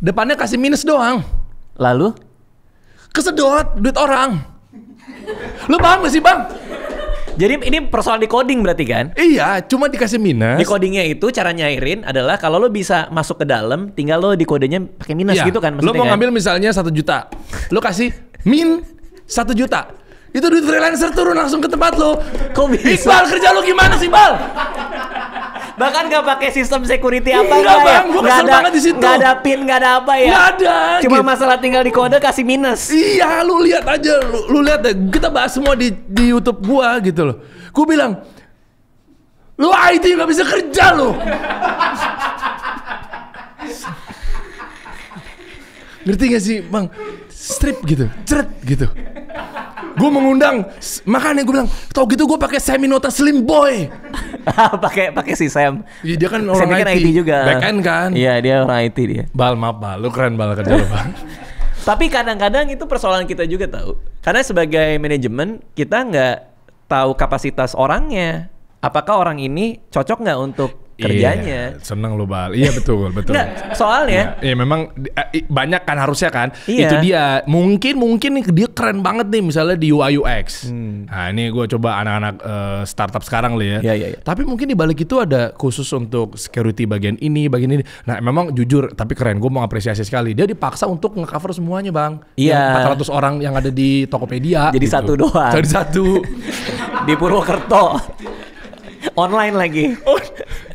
Depannya kasih minus doang. Lalu kesedot duit orang. Lo paham gak sih Bang? Jadi ini persoalan di coding berarti kan? Iya, cuma dikasih minus. Di codingnya itu cara nyairin adalah kalau lo bisa masuk ke dalam, tinggal lo di kodenya pakai minus gitu kan? Lo mau ngambil misalnya 1 juta, lo kasih min 1 juta. Itu duit freelancer turun langsung ke tempat lo. Kok bisa? Iqbal, kerja lo gimana sih Bal? Bahkan gak pakai sistem security apa enggak Bang, gue kesel banget di situ. Gak ada pin, gak ada apa ya? Gak ada. Cuma gitu. Masalah tinggal di kode kasih minus. Iya, lu lihat aja, lu lihat deh. Kita bahas semua di YouTube gua gitu loh. Gue bilang, lu IT gak bisa kerja lo. Ngerti gak sih Bang? Strip gitu, ceret gitu. Gue mengundang, makanya gue bilang, tau gitu gue pakai Seminota Slim Boy. pakai si Sam. Iya, dia kan orang Sam IT. Kan IT juga. Back-end kan. Iya, dia orang IT dia. Bal, maaf Bal, lu keren Bal kerja lu Bal. Tapi kadang-kadang itu persoalan kita juga tahu. Karena sebagai manajemen kita nggak tahu kapasitas orangnya. Apakah orang ini cocok nggak untuk kerjanya. Iya, seneng lo Bal. Iya betul. Nggak, soalnya iya memang banyak kan harusnya kan. Iya. Itu dia. Mungkin nih dia keren banget nih misalnya di UI UX. Nah ini gue coba anak-anak startup sekarang lah ya. Iya. Tapi mungkin di balik itu ada khusus untuk security bagian ini. Nah memang jujur tapi keren. Gue mau apresiasi sekali. Dia dipaksa untuk nge-cover semuanya bang. Iya. 400 orang yang ada di Tokopedia. Jadi gitu. satu doang. Jadi satu. Di Purwokerto. Online lagi.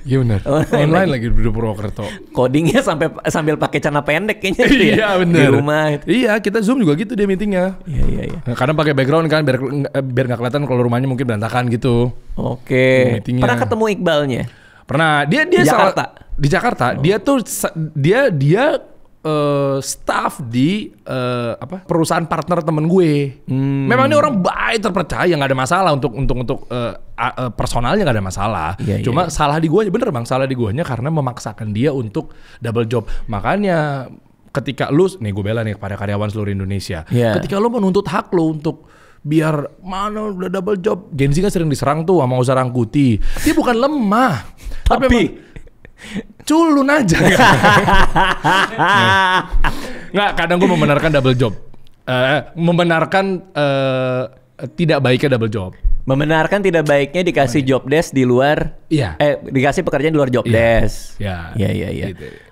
Iya benar. Online lagi di Purwokerto. Codingnya sambil pakai celana pendek kayaknya. Iya benar. Di rumah. Iya kita Zoom juga gitu dia meetingnya. Iya. Kadang pakai background kan biar nggak kelihatan kalau rumahnya mungkin berantakan gitu. Oke. Pernah ketemu Iqbalnya? Pernah. Dia di Jakarta. Di Jakarta. Dia tuh dia staff di perusahaan partner temen gue. Memang ini orang baik terpercaya, nggak ada masalah untuk personalnya nggak ada masalah. Cuma salah di guanya, bener bang, salah di guanya karena memaksakan dia untuk double job. Makanya ketika lu, nih gue bela nih kepada karyawan seluruh Indonesia, ketika lu menuntut hak lu untuk biar mana udah double job, Gen Z kan sering diserang tuh sama Oza Rangkuti. Dia bukan lemah, tapi culun aja. Nggak, kadang gue membenarkan double job. Membenarkan tidak baiknya double job. Membenarkan tidak baiknya dikasih job desk di luar. Iya. Dikasih pekerjaan di luar job desk. Iya. Gitu.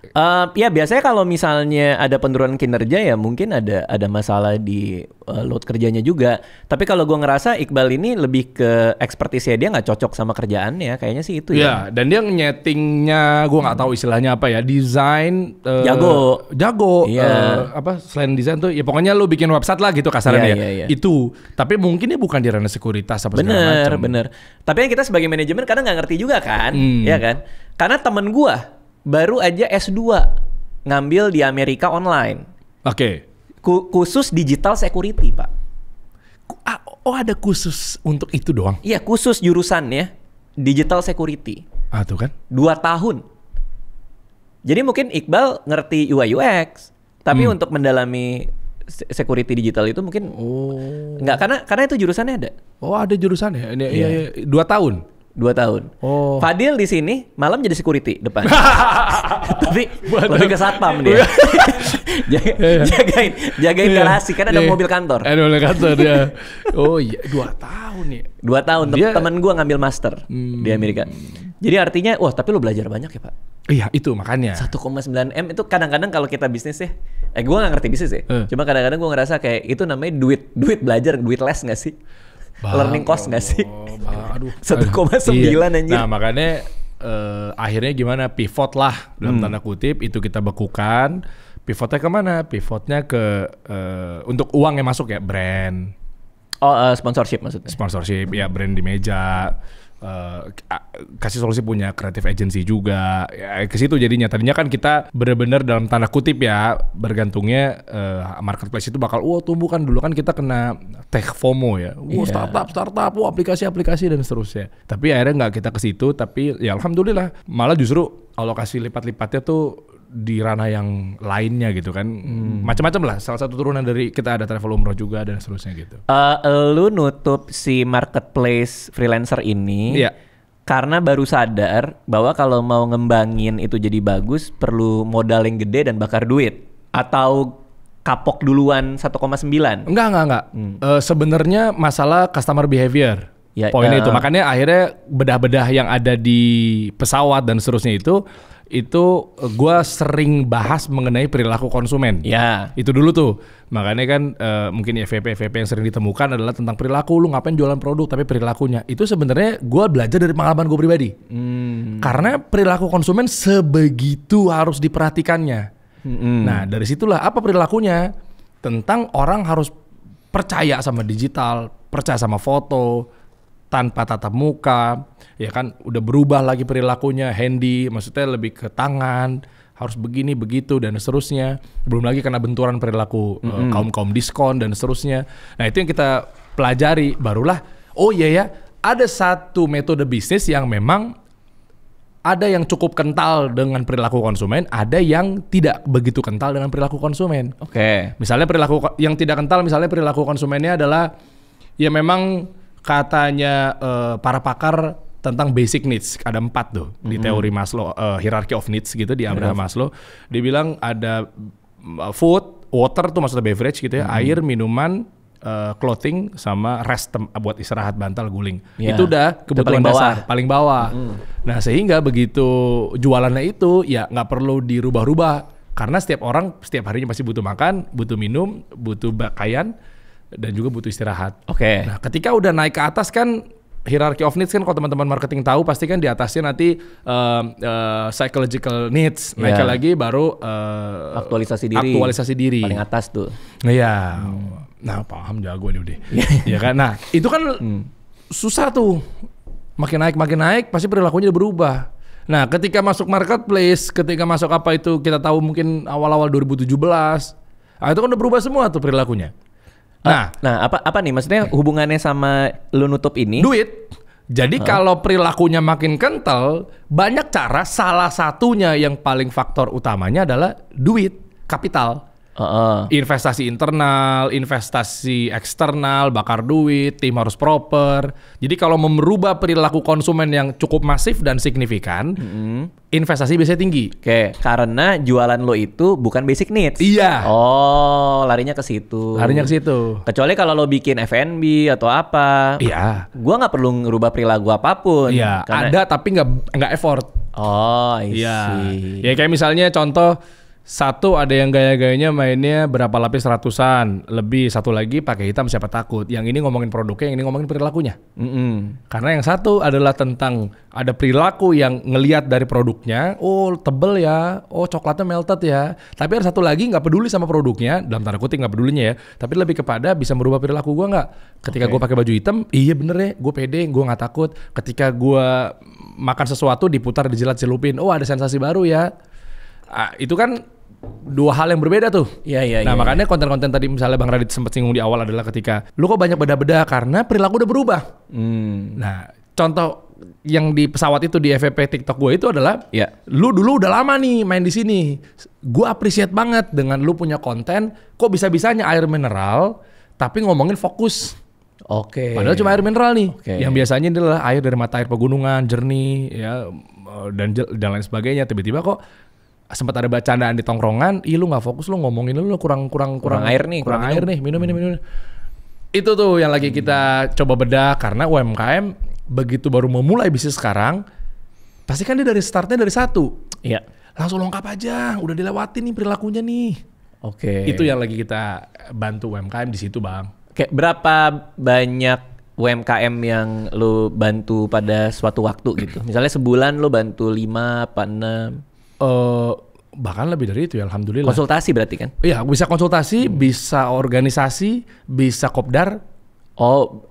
Ya biasanya kalau misalnya ada penurunan kinerja ya mungkin ada masalah di load kerjanya juga. Tapi kalau gue ngerasa Iqbal ini lebih ke ekspertisnya dia nggak cocok sama kerjaannya, kayaknya sih itu ya. Dan dia nyetingnya gue nggak tahu istilahnya apa ya, desain jago. Selain desain tuh ya pokoknya lu bikin website lah gitu kasarnya Iya. Itu. Tapi mungkin dia bukan di ranah sekuritas apa segala macam. Bener. Tapi yang kita sebagai manajemen kadang nggak ngerti juga kan, ya kan? Karena temen gue baru aja S2 ngambil di Amerika online. Oke. Khusus digital security, Pak. Ada khusus untuk itu doang? Iya, khusus jurusannya digital security. Tuh kan. 2 tahun. Jadi mungkin Iqbal ngerti UI UX, tapi untuk mendalami security digital itu mungkin nggak, karena itu jurusannya ada. Ada jurusannya. Iya. 2 tahun. 2 tahun. Fadil di sini malam jadi security depan. Tapi lebih ke satpam dia. jagain garasi kan ada mobil kantor. Ada mobil kantor dia. Oh iya, 2 tahun ya. 2 tahun. Temen gue ngambil master di Amerika. Jadi artinya, tapi lo belajar banyak ya Pak. Iya itu makanya. 1,9 M itu kadang-kadang kalau kita bisnis ya. Gue nggak ngerti bisnis ya. Cuma kadang-kadang gue ngerasa kayak itu namanya duit belajar, duit les nggak sih? Learning cost nggak sih? 1,9 anjir. Nah makanya akhirnya gimana, pivot lah dalam tanda kutip, itu kita bekukan. Pivotnya kemana? Pivotnya ke untuk uang yang masuk ya, brand. Sponsorship maksudnya? Sponsorship ya, brand di meja. Kasih solusi punya creative agency juga ya, ke situ jadinya. Tadinya kan kita benar-benar dalam tanda kutip ya bergantungnya marketplace itu bakal tumbuh kan. Dulu kan kita kena tech FOMO ya, startup, aplikasi dan seterusnya. Tapi akhirnya nggak kita ke situ. Tapi ya alhamdulillah malah justru alokasi lipat-lipatnya tuh di ranah yang lainnya gitu kan. Macam-macam lah. Salah satu turunan dari kita ada travel umroh juga dan seterusnya gitu. Lu nutup si marketplace freelancer ini karena baru sadar bahwa kalau mau ngembangin itu jadi bagus perlu modal yang gede dan bakar duit, atau kapok duluan 1,9? Enggak. Sebenarnya masalah customer behavior. Poinnya itu. Makanya akhirnya bedah-bedah yang ada di pesawat dan seterusnya itu gue sering bahas mengenai perilaku konsumen. Itu dulu tuh. Makanya kan mungkin FVP yang sering ditemukan adalah tentang perilaku. Lu ngapain jualan produk tapi perilakunya. Itu sebenarnya gue belajar dari pengalaman gue pribadi. Karena perilaku konsumen sebegitu harus diperhatikannya. Nah dari situlah apa perilakunya. Tentang orang harus percaya sama digital, percaya sama foto, tanpa tatap muka, ya kan udah berubah lagi perilakunya, handy, maksudnya lebih ke tangan, harus begini begitu dan seterusnya. Belum lagi kena benturan perilaku kaum diskon dan seterusnya. Nah itu yang kita pelajari, barulah ada satu metode bisnis yang memang ada yang cukup kental dengan perilaku konsumen, ada yang tidak begitu kental dengan perilaku konsumen. Misalnya perilaku yang tidak kental, misalnya perilaku konsumennya adalah ya memang katanya para pakar tentang basic needs. Ada 4 tuh di teori Maslow, hierarchy of needs gitu di Abraham Maslow. Dia bilang ada food, water tuh maksudnya beverage gitu ya, air, minuman, clothing, sama rest buat istirahat, bantal, guling. Itu udah kebutuhan dasar paling bawah. Nah sehingga begitu jualannya itu ya nggak perlu dirubah-rubah karena setiap orang setiap harinya pasti butuh makan, butuh minum, butuh pakaian, dan juga butuh istirahat. Nah ketika udah naik ke atas kan hierarchy of needs kan, kalau teman-teman marketing tahu pasti kan di atasnya nanti psychological needs, naiknya lagi baru aktualisasi diri. Paling atas tuh. Iya. Nah, paham jago nih udah. Ya kan. Nah, itu kan susah tuh. Makin naik pasti perilakunya berubah. Nah, ketika masuk marketplace, ketika masuk apa itu kita tahu mungkin awal-awal 2017. Nah, itu kan udah berubah semua tuh perilakunya. Nah, apa nih maksudnya hubungannya sama lu nutup ini? Duit. Jadi kalau perilakunya makin kental, banyak cara, salah satunya yang paling faktor utamanya adalah duit, kapital. Investasi internal, investasi eksternal, bakar duit, tim harus proper. Jadi kalau merubah perilaku konsumen yang cukup masif dan signifikan, investasi biasanya tinggi. Karena jualan lo itu bukan basic needs. Iya. Larinya ke situ. Kecuali kalau lo bikin F&B atau apa. Iya. Gua nggak perlu ngerubah perilaku apapun. Iya. Ada tapi nggak effort. I see. Ya kayak misalnya contoh. Satu ada yang gaya-gayanya mainnya berapa lapis ratusan, lebih satu lagi pakai hitam siapa takut. Yang ini ngomongin produknya, yang ini ngomongin perilakunya. Karena yang satu adalah tentang ada perilaku yang ngelihat dari produknya, oh tebel ya, oh coklatnya melted ya. Tapi ada satu lagi nggak peduli sama produknya, dalam tanda kutip nggak pedulinya ya. Tapi lebih kepada bisa merubah perilaku gue nggak. Ketika gue pakai baju hitam, iya bener ya, gue pede, gue nggak takut. Ketika gue makan sesuatu diputar, dijilat-jelupin, oh ada sensasi baru ya. Itu kan dua hal yang berbeda tuh. Nah makanya konten-konten tadi misalnya Bang Radit sempat singgung di awal adalah ketika lu kok banyak beda-beda karena perilaku udah berubah. Nah contoh yang di pesawat itu di FVP TikTok gue itu adalah lu dulu udah lama nih main di sini. Gue appreciate banget dengan lu punya konten kok bisa-bisanya air mineral tapi ngomongin fokus. Padahal cuma air mineral nih. Yang biasanya adalah air dari mata air pegunungan, jernih ya dan lain sebagainya. Tiba-tiba kok sempat ada bercandaan di tongkrongan, lu nggak fokus, lu ngomongin lu kurang air nih, minum. Itu tuh yang lagi kita coba bedah karena UMKM begitu baru memulai bisnis sekarang, pasti kan dia dari startnya dari satu, langsung lengkap aja, udah dilewatin nih perilakunya nih. Itu yang lagi kita bantu UMKM di situ Bang. Kayak berapa banyak UMKM yang lu bantu pada suatu waktu gitu? Misalnya sebulan lu bantu 5 apa 6? Bahkan lebih dari itu ya alhamdulillah. Konsultasi berarti kan? Iya bisa konsultasi, bisa organisasi, bisa kopdar.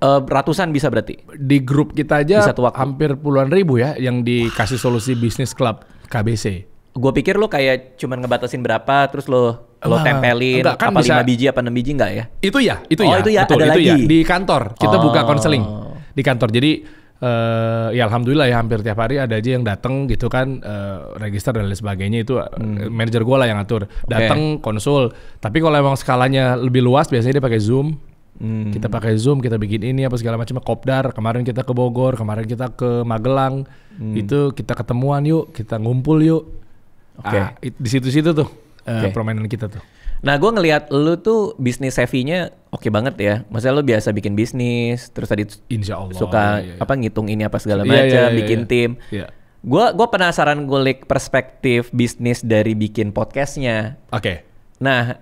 Ratusan bisa berarti? Di grup kita aja hampir puluhan ribu ya yang dikasih solusi bisnis club KBC. Gue pikir lo kayak cuman ngebatasin berapa terus lo tempelin kan apa bisa, 5 biji apa 6 biji enggak ya? Itu ya. Betul, ada lagi. Ya. Di kantor kita buka konseling di kantor. Jadi ya alhamdulillah ya hampir tiap hari ada aja yang datang gitu kan, register dan lain sebagainya itu manajer gue lah yang atur, datang konsul. Tapi kalau emang skalanya lebih luas biasanya dia pakai Zoom. Kita pakai Zoom, kita bikin ini apa segala macam, kopdar. Kemarin kita ke Bogor, kemarin kita ke Magelang, itu kita ketemuan yuk, kita ngumpul yuk. Di situ-situ tuh permainan kita tuh. Nah, gue ngelihat lu tuh bisnis savvy-nya oke banget ya. Maksudnya lu biasa bikin bisnis, terus tadi Insya Allah, suka ngitung ini apa segala macam, bikin tim. Gue penasaran ngulik perspektif bisnis dari bikin podcastnya. Nah,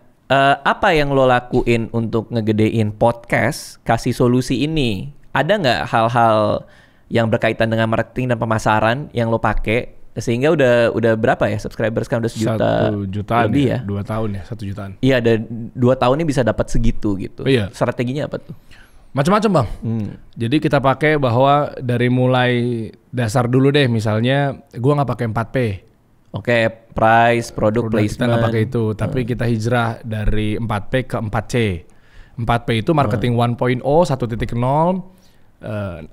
apa yang lo lakuin untuk ngegedein podcast, kasih solusi ini? Ada nggak hal-hal yang berkaitan dengan marketing dan pemasaran yang lo pakai? Sehingga udah berapa ya subscribers kan udah 1 jutaan lebih ya? 2 tahun ya, 1 jutaan. Iya, ada 2 tahun ini bisa dapat segitu gitu. Strateginya apa tuh? Macam-macam Bang. Jadi kita pakai bahwa dari mulai dasar dulu deh, misalnya gua nggak pakai 4P. Price, product placement. Kita nggak pakai itu, tapi kita hijrah dari 4P ke 4C. 4P itu marketing 1.0, 1.0.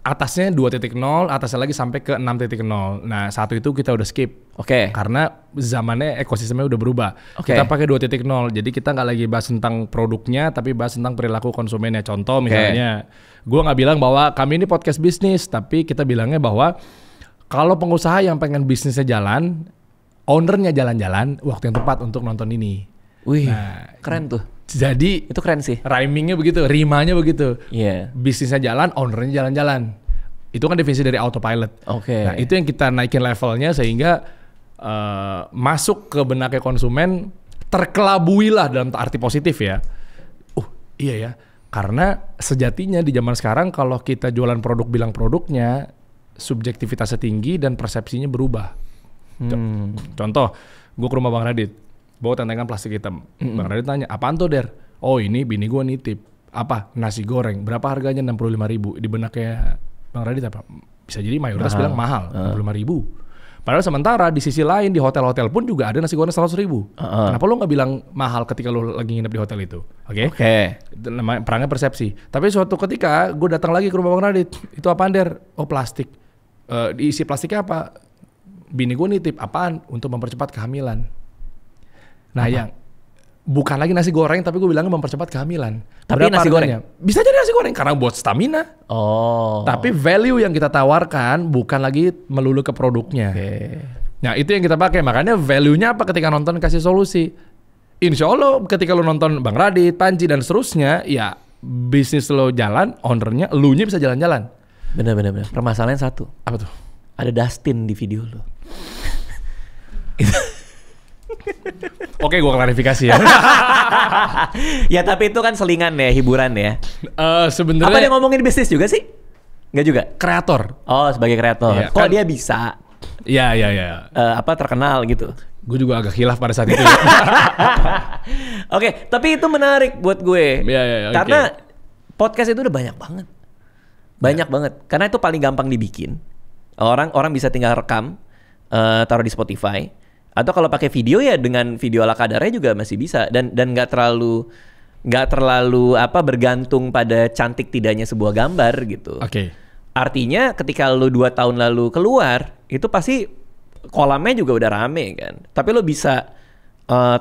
Atasnya 2.0, atasnya lagi sampai ke 6.0. Nah, satu itu kita udah skip. Karena zamannya ekosistemnya udah berubah. Kita pakai 2.0. Jadi kita nggak lagi bahas tentang produknya, tapi bahas tentang perilaku konsumennya. Contoh misalnya, Gue nggak bilang bahwa kami ini podcast bisnis, tapi kita bilangnya bahwa kalau pengusaha yang pengen bisnisnya jalan, ownernya jalan-jalan, waktu yang tepat untuk nonton ini. Wih, keren tuh. Jadi itu keren sih. Rhymingnya begitu, rimanya begitu. Iya. Bisnisnya jalan, ownernya jalan-jalan. Itu kan definisi dari autopilot. Oke. Nah itu yang kita naikin levelnya sehingga masuk ke benaknya konsumen, terkelabui lah dalam arti positif ya. Iya ya. Karena sejatinya di zaman sekarang kalau kita jualan produk bilang produknya, subjektivitasnya tinggi dan persepsinya berubah. Contoh, gue ke rumah Bang Radit, bawa tentengan plastik hitam. Bang Radit tanya, apaan tuh Der? Oh ini bini gue nitip. Apa? Nasi goreng. Berapa harganya? 65.000. Di benaknya Bang Radit apa? Bisa jadi mayoritas bilang mahal, 65.000. Padahal sementara di sisi lain di hotel-hotel pun juga ada nasi goreng 100.000. Kenapa lo nggak bilang mahal ketika lo lagi nginep di hotel itu? Oke. Itu namanya perangnya persepsi. Tapi suatu ketika gue datang lagi ke rumah Bang Radit, itu apaan Der? Oh plastik. Diisi plastiknya apa? Bini gue nitip apaan? Untuk mempercepat kehamilan. Nah yang bukan lagi nasi goreng, tapi gue bilangnya mempercepat kehamilan. Tapi berapa nasi harganya? Goreng? Bisa jadi nasi goreng karena buat stamina. Tapi value yang kita tawarkan bukan lagi melulu ke produknya. Nah itu yang kita pakai. Makanya value-nya apa ketika nonton kasih solusi. Insya Allah ketika lo nonton Bang Radit, Panji dan seterusnya, ya bisnis lo jalan, ownernya, elunya bisa jalan-jalan. Bener. Permasalahan satu. Apa tuh? Ada Dustin di video lo. Oke, gue klarifikasi ya. Ya tapi itu kan selingan ya, hiburan ya. Sebenarnya. Apa dia ngomongin bisnis juga sih? Nggak juga. Kreator. Oh sebagai kreator. Ya, kok kan, dia bisa? Iya. Terkenal gitu. Gue juga agak khilaf pada saat itu. Oke, tapi itu menarik buat gue. Iya. Karena podcast itu udah banyak banget. Banyak banget. Karena itu paling gampang dibikin. Orang bisa tinggal rekam, taruh di Spotify. Atau kalau pakai video ya dengan video ala kadarnya juga masih bisa dan nggak terlalu bergantung pada cantik tidaknya sebuah gambar gitu. Oke. Artinya ketika lu 2 tahun lalu keluar itu pasti kolamnya juga udah rame kan. Tapi lu bisa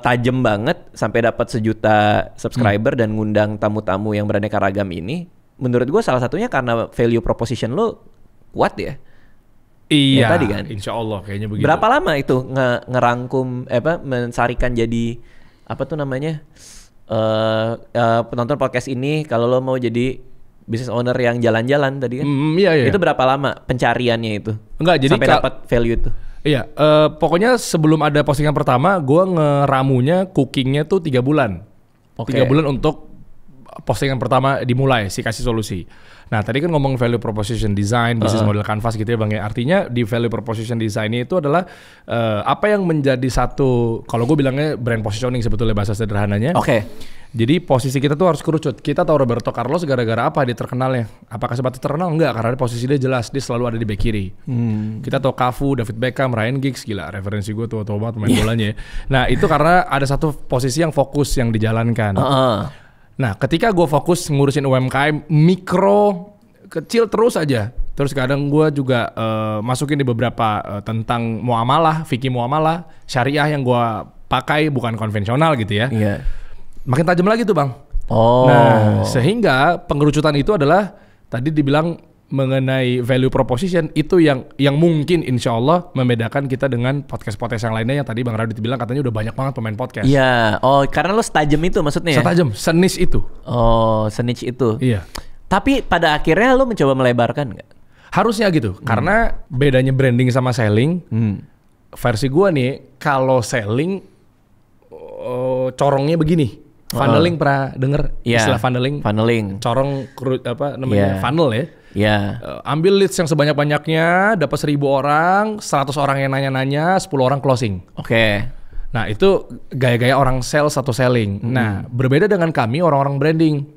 tajam banget sampai dapat 1 juta subscriber dan ngundang tamu-tamu yang beraneka ragam ini. Menurut gue salah satunya karena value proposition lu kuat ya. Iya, tadi kan. Insya Allah kayaknya begitu. Berapa lama itu ngerangkum mensarikan jadi apa tuh namanya penonton podcast ini kalau lo mau jadi business owner yang jalan-jalan tadi kan? Iya. Itu berapa lama pencariannya itu? Enggak, jadi sampai dapat value itu? Iya, pokoknya sebelum ada postingan pertama, gue ngeramunya cookingnya tuh 3 bulan. 3 bulan untuk postingan pertama dimulai si kasih solusi. Nah tadi kan ngomong value proposition design, business model canvas gitu ya Bang ya. Artinya di value proposition design itu adalah apa yang menjadi satu, kalau gue bilangnya brand positioning sebetulnya bahasa sederhananya. Jadi posisi kita tuh harus kerucut. Kita tahu Roberto Carlos gara-gara apa dia terkenalnya? Apakah sebab terkenal? Enggak, karena posisi dia jelas, dia selalu ada di back kiri. Kita tahu Cafu, David Beckham, Ryan Giggs, gila referensi gue tua banget pemain bolanya ya. Nah itu karena ada satu posisi yang fokus yang dijalankan. Nah ketika gue fokus ngurusin UMKM mikro kecil terus aja. Terus kadang gue juga masukin di beberapa tentang muamalah, fikih muamalah, syariah yang gue pakai bukan konvensional gitu ya. Makin tajam lagi tuh Bang. Nah sehingga pengerucutan itu adalah tadi dibilang mengenai value proposition itu yang mungkin insya Allah membedakan kita dengan podcast-podcast yang lainnya yang tadi Bang Radit bilang katanya udah banyak banget pemain podcast. Iya, karena lo setajam itu maksudnya ya? Setajam, seniche itu. Seniche itu. Iya. Tapi pada akhirnya lo mencoba melebarkan nggak? Harusnya gitu, karena bedanya branding sama selling. Versi gua nih, kalau selling corongnya begini. Funneling pernah denger istilah funneling? Funneling. Corong funnel ya. Ambil leads yang sebanyak-banyaknya, dapat 1.000 orang, 100 orang yang nanya-nanya, 10 orang closing. Nah itu gaya-gaya orang sales atau selling. Nah berbeda dengan kami orang-orang branding.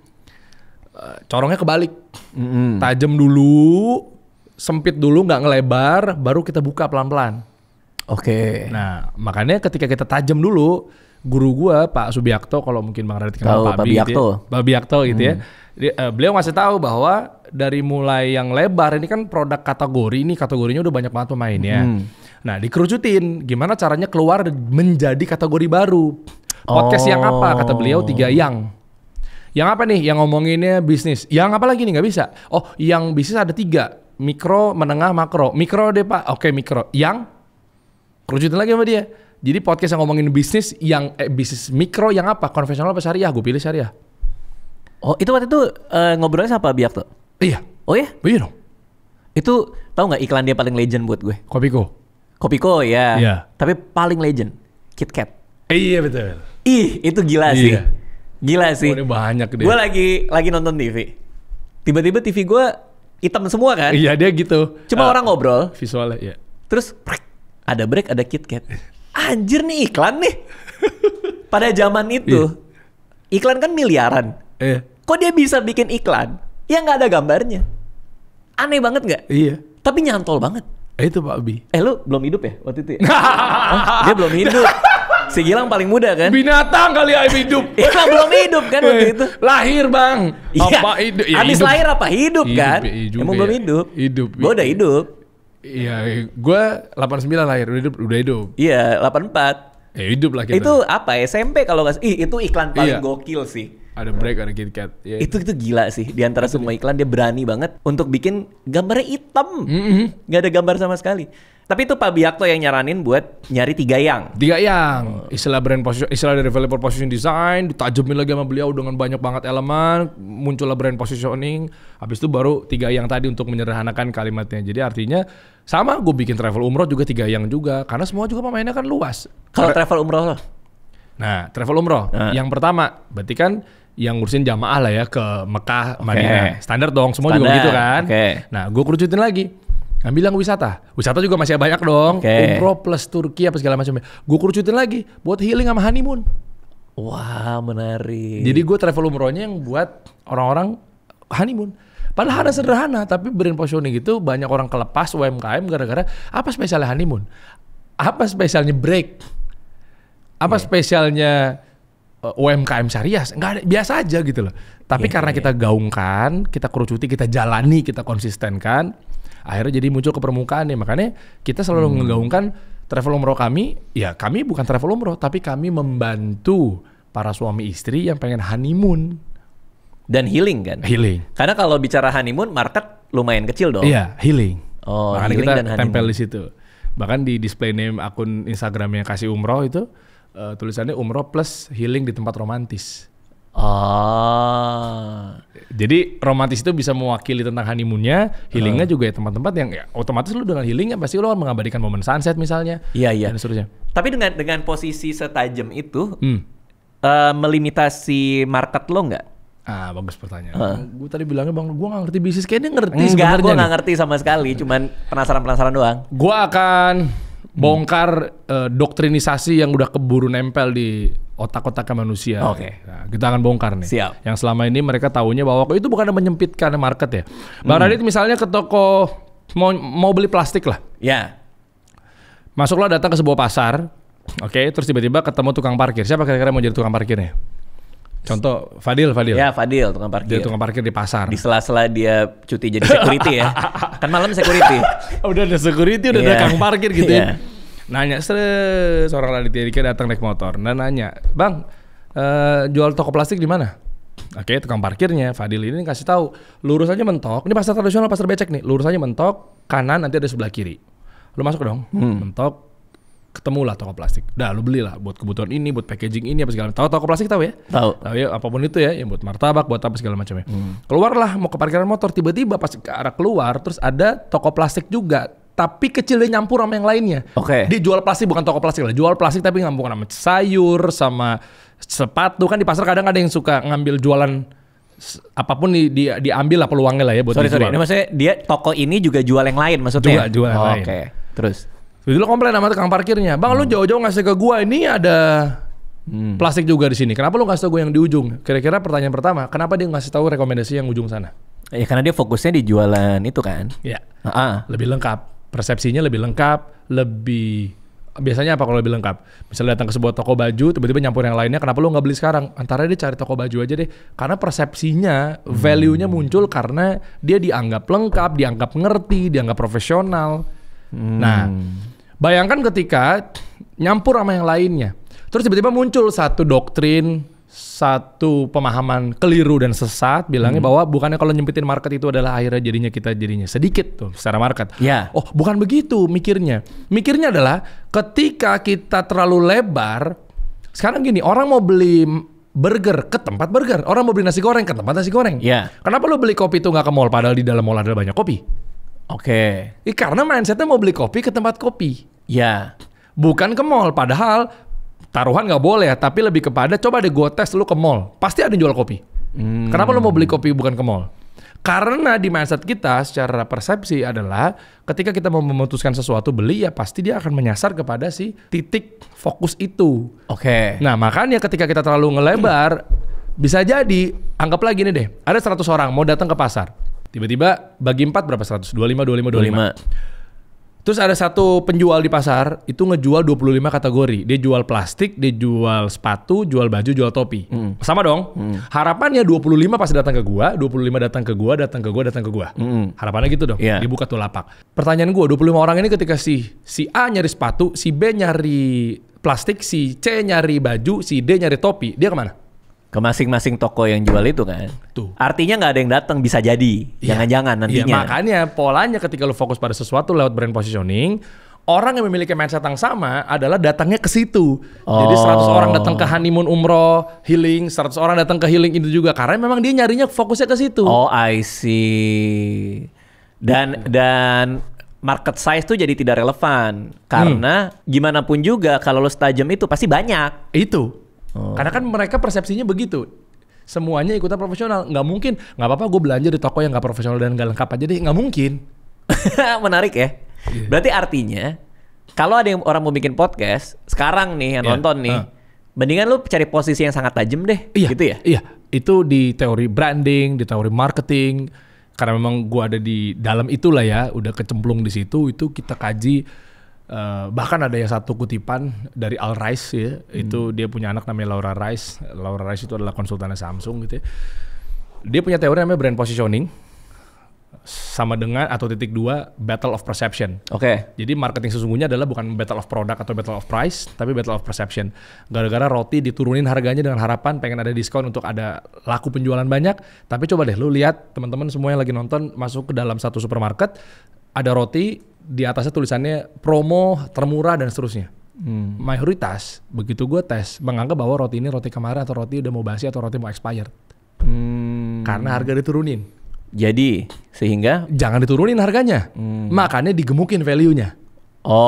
Corongnya kebalik. Tajam dulu, sempit dulu, nggak ngelebar, baru kita buka pelan-pelan. Nah makanya ketika kita tajam dulu, guru gua Pak Subiakto, kalau mungkin Bang Radit kenal Pak Biakto gitu ya. Beliau ngasih tahu bahwa dari mulai yang lebar ini kan produk kategori, ini kategorinya udah banyak banget pemainnya. Nah dikerucutin, gimana caranya keluar menjadi kategori baru. Podcast yang apa? Kata beliau 3 yang. Yang apa nih? Yang ngomonginnya bisnis. Yang apa lagi nih? Nggak bisa. Oh, yang bisnis ada 3. Mikro, menengah, makro. Mikro deh Pak. Oke, mikro. Yang kerucutin lagi sama dia. Jadi podcast yang ngomongin bisnis, yang bisnis mikro yang apa? Konvensional apa syariah? Gue pilih syariah. Oh, itu waktu itu ngobrolnya sama Biak tuh? Iya. Oh ya? Iya dong. Itu tahu nggak iklan dia paling legend buat gue? Kopiko ya. Iya. Tapi paling legend KitKat. Iya betul. Itu gila sih. Gila sih. Oh, ini banyak deh. Gue lagi nonton TV. Tiba-tiba TV gue hitam semua kan? Iya, dia gitu. Cuma orang ngobrol. Visualnya, iya. Terus ada break, ada KitKat. Anjir nih iklan nih. Pada zaman itu, iklan kan miliaran. Kok dia bisa bikin iklan yang nggak ada gambarnya? Aneh banget nggak? Iya. Tapi nyantol banget. Itu Pak Bi. Lu belum hidup ya waktu itu ya? Dia belum hidup. Si Gilang paling muda kan? Binatang kali ya hidup. Gilang belum hidup kan waktu itu? Lahir Bang. Apa hidup? Ya, abis hidup. Lahir apa hidup kan? Emang belum hidup? Hidup. Gue udah hidup. Iya, gue 89 lahir, udah hidup. Iya, 84. Ya hidup lah kita. Itu apa? SMP kalau nggak? Itu iklan paling gokil sih. Ada break, ada KitKat. Yeah. Itu gila sih. Di antara semua iklan dia berani banget untuk bikin gambarnya hitam. Nggak ada gambar sama sekali. Tapi itu Pak Biakto yang nyaranin buat nyari 3 yang. Istilah brand position, istilah dari developer position design, ditajemin lagi sama beliau dengan banyak banget elemen, muncullah brand positioning. Habis itu baru 3 yang tadi untuk menyederhanakan kalimatnya. Jadi artinya sama, gue bikin travel umroh juga 3 yang juga, karena semua juga pemainnya kan luas. Kalau travel umroh loh? Nah, travel umroh, yang pertama berarti kan yang ngurusin jamaah lah ya ke Mekah, Madinah. Standar dong, semua juga begitu kan. Nah, gue kerucutin lagi. Ambil yang wisata juga masih banyak dong. Umroh plus Turki apa segala macamnya. Gue kerucutin lagi buat healing sama honeymoon. Wah, menarik. Jadi gue travel umrohnya yang buat orang-orang honeymoon. Padahal ada sederhana, tapi brand positioning gitu banyak orang kelepas UMKM gara-gara apa spesialnya honeymoon? Apa spesialnya break? Apa spesialnya UMKM syariah? Nggak ada, biasa aja gitu loh. Tapi karena kita gaungkan, kita kerucuti, kita jalani, kita konsistenkan, akhirnya jadi muncul ke permukaan nih. Makanya kita selalu ngegaungkan travel umroh kami, ya kami bukan travel umroh, tapi kami membantu para suami istri yang pengen honeymoon. Dan healing kan? Healing. Karena kalau bicara honeymoon, market lumayan kecil dong. Iya, healing. Oh, makanya healing kita dan honeymoon. tempel di situ. Bahkan di display name akun Instagramnya Kasih Umroh itu, tulisannya umroh plus healing di tempat romantis. Jadi romantis itu bisa mewakili tentang honeymoonnya, healingnya juga ya tempat-tempat yang ya, otomatis lu dengan healingnya pasti lu akan mengabadikan momen sunset misalnya. Iya. Dan seterusnya. Tapi dengan posisi setajam itu, melimitasi market lo nggak? Bagus pertanyaan. Gue tadi bilangnya Bang, gue nggak ngerti bisnis, kayaknya ngerti sebenarnya. Enggak, gue nggak ngerti sama sekali, cuman penasaran doang. Gue akan bongkar doktrinisasi yang udah keburu nempel di otak-otaknya manusia. Nah, kita akan bongkar nih. Siap. Yang selama ini mereka taunya bahwa itu bukan menyempitkan market ya. Bang Radit misalnya ke toko mau beli plastik lah. Ya. Masuklah datang ke sebuah pasar. Terus tiba-tiba ketemu tukang parkir. Siapa kira-kira mau jadi tukang parkirnya? Contoh Fadil. Ya, Fadil tukang parkir. Dia tukang parkir di pasar. Di sela-sela dia cuti jadi security ya. Kan malam security. Udah ada security, udah ada tukang parkir gitu ya. Nanya, seorang Raditya Dika datang naik motor. Dan nanya, Bang, jual toko plastik di mana? Tukang parkirnya Fadil ini kasih tahu, lurus aja mentok. Ini pasar tradisional, pasar becek nih. Lurus aja mentok, kanan nanti ada sebelah kiri. Lu masuk dong, mentok. Ketemulah toko plastik. Dah lu belilah buat kebutuhan ini, buat packaging ini apa segala macam. Tahu toko plastik tahu ya? Tahu ya, apapun itu ya, yang buat martabak, buat apa segala macamnya. Keluarlah mau ke parkiran motor, tiba-tiba pas ke arah keluar terus ada toko plastik juga, tapi kecilnya nyampur sama yang lainnya. Dia jual plastik, bukan toko plastik lah. Jual plastik tapi nyampur sama sayur, sama sepatu. Kan di pasar kadang ada yang suka ngambil jualan apapun diambil lah peluangnya lah ya buat dijual. Ini maksudnya dia toko ini juga jual yang lain maksudnya? Juga jual yang lain. Terus? Jadi lo komplain sama tukang parkirnya, Bang lu jauh-jauh ngasih ke gua ini ada plastik juga di sini. Kenapa lu ngasih tau gua yang di ujung? Kira-kira pertanyaan pertama, kenapa dia ngasih tahu rekomendasi yang ujung sana? Ya karena dia fokusnya di jualan itu kan. Iya. Lebih lengkap, persepsinya lebih lengkap, lebih biasanya apa kalau lebih lengkap? Misalnya datang ke sebuah toko baju, tiba-tiba nyampur yang lainnya, kenapa lu nggak beli sekarang? Antara dia cari toko baju aja deh, karena persepsinya, value-nya muncul karena dia dianggap lengkap, dianggap ngerti, dianggap profesional. Nah, bayangkan ketika nyampur sama yang lainnya, terus tiba-tiba muncul satu doktrin, satu pemahaman keliru dan sesat bilangnya bahwa bukannya kalau nyempitin market itu adalah akhirnya jadinya sedikit tuh secara market. Oh, bukan begitu mikirnya. Mikirnya adalah ketika kita terlalu lebar, sekarang gini, orang mau beli burger ke tempat burger, orang mau beli nasi goreng ke tempat nasi goreng. Kenapa lo beli kopi itu nggak ke mall padahal di dalam mall ada banyak kopi? Karena mindsetnya mau beli kopi ke tempat kopi. Bukan ke mall, padahal taruhan nggak boleh ya, tapi lebih kepada coba deh gue tes lu ke mall, pasti ada yang jual kopi. Kenapa lu mau beli kopi bukan ke mall? Karena di mindset kita secara persepsi adalah ketika kita mau memutuskan sesuatu beli ya pasti dia akan menyasar kepada si titik fokus itu. Nah makanya ketika kita terlalu ngelebar, bisa jadi anggaplah gini deh, ada 100 orang mau datang ke pasar, tiba-tiba bagi 4 berapa 100? 25. Terus ada satu penjual di pasar, itu ngejual 25 kategori. Dia jual plastik, dia jual sepatu, jual baju, jual topi. Sama dong. Harapannya 25 pasti datang ke gua, 25 datang ke gua, datang ke gua, datang ke gua. Harapannya gitu dong. Dibuka tuh lapak. Pertanyaan gua, 25 orang ini ketika si A nyari sepatu, si B nyari plastik, si C nyari baju, si D nyari topi, dia kemana? Ke masing-masing toko yang jual itu kan. Artinya nggak ada yang datang, bisa jadi. Jangan-jangan nantinya. Makanya polanya ketika lu fokus pada sesuatu lewat brand positioning, orang yang memiliki mindset yang sama adalah datangnya ke situ. Jadi 100 orang datang ke honeymoon umroh, healing, 100 orang datang ke healing itu juga. Karena memang dia nyarinya fokusnya ke situ. I see. Dan market size tuh jadi tidak relevan. Karena gimana pun juga kalau lo setajam itu pasti banyak. Karena kan mereka persepsinya begitu. Semuanya ikutan profesional. Nggak mungkin, nggak apa-apa gue belanja di toko yang nggak profesional dan nggak lengkap aja deh. Nggak mungkin. Menarik ya. Berarti artinya, kalau ada yang orang mau bikin podcast, sekarang nih yang nonton nih, mendingan lu cari posisi yang sangat tajam deh. Gitu ya? Iya, itu di teori branding, di teori marketing. Karena memang gue ada di dalam itulah ya, udah kecemplung di situ, itu kita kaji. Bahkan ada yang satu kutipan dari Al Rice ya, itu dia punya anak namanya Laura Rice. Laura Rice itu adalah konsultannya Samsung gitu ya. Dia punya teori namanya brand positioning sama dengan atau titik 2 battle of perception. Jadi marketing sesungguhnya adalah bukan battle of product atau battle of price, tapi battle of perception. Gara-gara roti diturunin harganya dengan harapan pengen ada diskon untuk ada laku penjualan banyak, tapi coba deh lu lihat teman-teman semua yang lagi nonton masuk ke dalam satu supermarket, ada roti di atasnya tulisannya promo termurah dan seterusnya. Mayoritas begitu gue tes menganggap bahwa roti ini roti kemarin atau roti udah mau basi atau roti mau expired. Karena harga diturunin. Jadi sehingga jangan diturunin harganya. Makanya digemukin value-nya.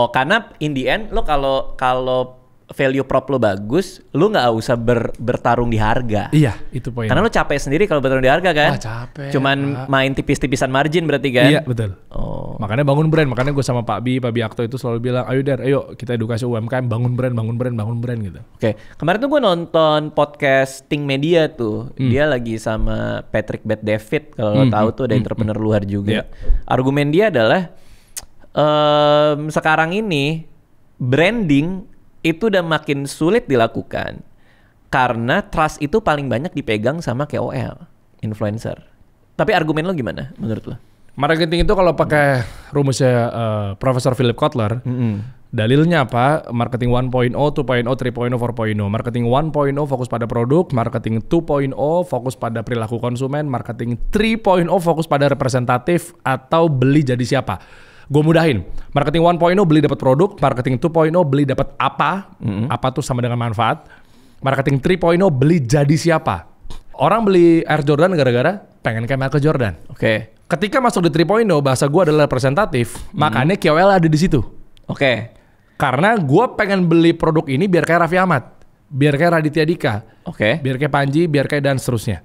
Karena in the end lo kalau value prop lo bagus, lo nggak usah bertarung di harga. Iya, itu poinnya. Karena lo capek sendiri kalau bertarung di harga kan. Capek. Cuman main tipis-tipisan margin berarti kan. Iya, betul. Makanya bangun brand. Makanya gue sama Pak Bi Akto itu selalu bilang, ayo kita edukasi UMKM, bangun brand gitu. Kemarin tuh gue nonton podcast Think Media tuh. Dia lagi sama Patrick Bet-David, kalau lo tahu tuh ada entrepreneur luar juga. Argumen dia adalah sekarang ini branding itu udah makin sulit dilakukan karena trust itu paling banyak dipegang sama KOL, influencer. Tapi argumen lo gimana menurut lo? Marketing itu kalau pakai rumusnya Profesor Philip Kotler, dalilnya apa? Marketing 1.0, 2.0, 3.0, 4.0. Marketing 1.0 fokus pada produk, marketing 2.0 fokus pada perilaku konsumen, marketing 3.0 fokus pada representatif atau beli jadi siapa. Gue mudahin, marketing 1.0 beli dapat produk, marketing 2.0 beli dapat apa, apa tuh sama dengan manfaat. Marketing 3.0 beli jadi siapa. Orang beli Air Jordan gara-gara pengen kayak Michael Jordan. Ketika masuk di 3.0 bahasa gue adalah representatif, makanya KOL ada di situ. Karena gue pengen beli produk ini biar kayak Raffi Ahmad, biar kayak Raditya Dika, biar kayak Panji, biar kayak dan seterusnya.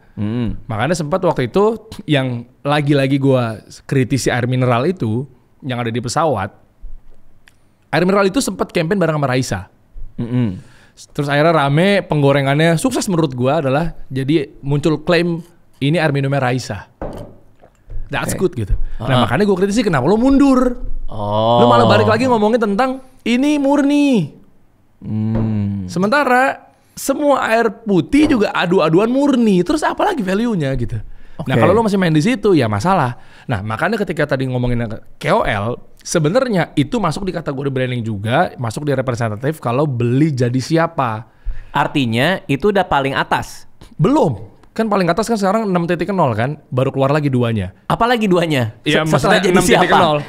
Makanya sempat waktu itu yang lagi-lagi gue kritisi air mineral itu, yang ada di pesawat, air mineral itu sempat campaign bareng sama Raisa. Terus akhirnya rame, penggorengannya sukses menurut gua adalah jadi muncul klaim ini air minumnya Raisa. That's good gitu. Nah makanya gua kritisi kenapa lo mundur. Lo malah balik lagi ngomongin tentang ini murni. Sementara semua air putih juga adu-aduan murni. Terus apa lagi value-nya gitu. Nah kalau lo masih main di situ ya masalah. Nah makanya ketika tadi ngomongin KOL, sebenarnya itu masuk di kategori branding juga, masuk di representatif kalau beli jadi siapa. Artinya itu udah paling atas. Belum. Kan paling atas kan sekarang 6.0 kan, baru keluar lagi 2-nya. Apalagi 2-nya? Ya Setelah maksudnya jadi 6.0.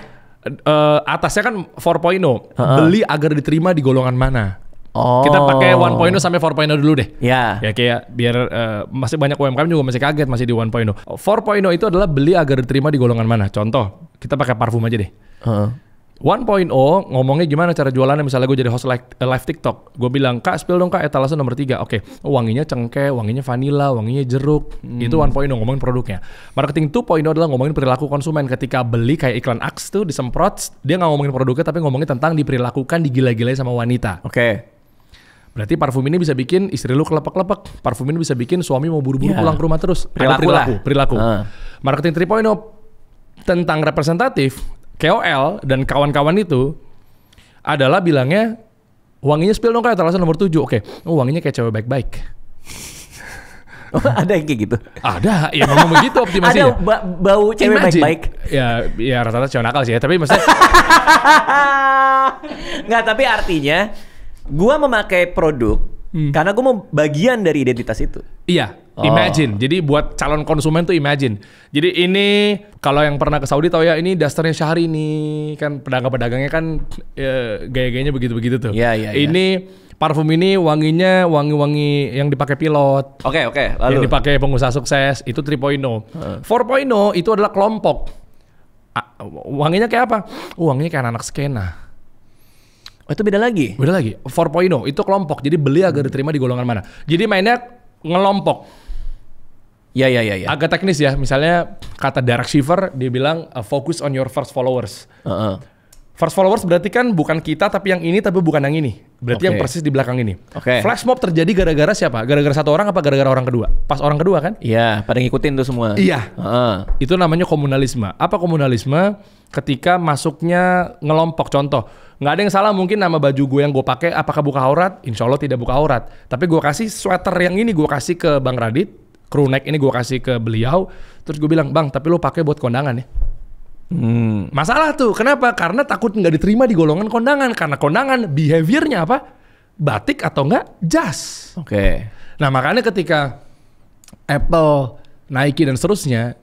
Atasnya kan 4.0. Beli agar diterima di golongan mana? Oh. Kita pakai 1.0 sampai 4.0 dulu deh. Ya. Ya kayak biar masih banyak UMKM juga masih kaget masih di 1.0. 4.0 itu adalah beli agar diterima di golongan mana? Contoh, kita pakai parfum aja deh. 1.0 ngomongnya gimana cara jualannya, misalnya gue jadi host live TikTok, gue bilang, Kak spill dong Kak etalase nomor 3. Oke, wanginya cengkeh, wanginya vanilla, wanginya jeruk. Itu 1.0 ngomongin produknya. Marketing 2.0 adalah ngomongin perilaku konsumen. Ketika beli kayak iklan Axe tuh disemprot, dia nggak ngomongin produknya tapi ngomongin tentang diperilakukan digila-gilai sama wanita. Oke. Berarti parfum ini bisa bikin istri lu kelepek-kelepek. Parfum ini bisa bikin suami mau buru-buru pulang ke rumah terus. Perilaku. Marketing 3.0 tentang representatif, KOL dan kawan-kawan itu adalah bilangnya wanginya spill dong Kak etalase nomor 7. Oke, wanginya kayak cewek baik-baik. Oh, ada yang kayak gitu? Ada, ya memang begitu optimasinya. Ada bau cewek baik-baik? Ya rata-rata cewek nakal sih ya, tapi maksudnya nggak, tapi artinya gua memakai produk karena gua mau bagian dari identitas itu. Iya, imagine. Jadi buat calon konsumen tuh imagine. Jadi ini kalau yang pernah ke Saudi tahu ya, ini dasternya Syahrini, kan pedagang-pedagangnya kan gaya-gayanya begitu-begitu tuh. Iya. Ini parfum ini wanginya wangi-wangi yang dipakai pilot. Oke. Lalu yang dipakai pengusaha sukses itu 3.0. 4.0 itu adalah kelompok. Wanginya kayak apa? Wanginya kayak anak skena. Oh, itu beda lagi? Beda lagi. 4.0 itu kelompok. Jadi beli agar diterima di golongan mana. Jadi mainnya ngelompok. Ya. Agak teknis ya. Misalnya kata Derek Shiver, dia bilang focus on your first followers. First followers berarti kan bukan kita tapi yang ini tapi bukan yang ini. Berarti yang persis di belakang ini. Flash mob terjadi gara-gara siapa? Gara-gara satu orang apa gara-gara orang kedua? Pas orang kedua kan? Iya, pada ngikutin tuh semua. Iya. Itu namanya komunalisme. Apa komunalisme? Ketika masuknya ngelompok. Contoh, nggak ada yang salah mungkin nama baju gue yang gue pakai apakah buka aurat? Insya Allah tidak buka aurat. Tapi gue kasih sweater yang ini gue kasih ke Bang Radit, crew neck ini gue kasih ke beliau. Terus gue bilang, Bang tapi lo pakai buat kondangan ya. Masalah tuh, kenapa? Karena takut nggak diterima di golongan kondangan. Karena kondangan behaviornya apa? Batik atau enggak jas. Nah makanya ketika Apple, Nike dan seterusnya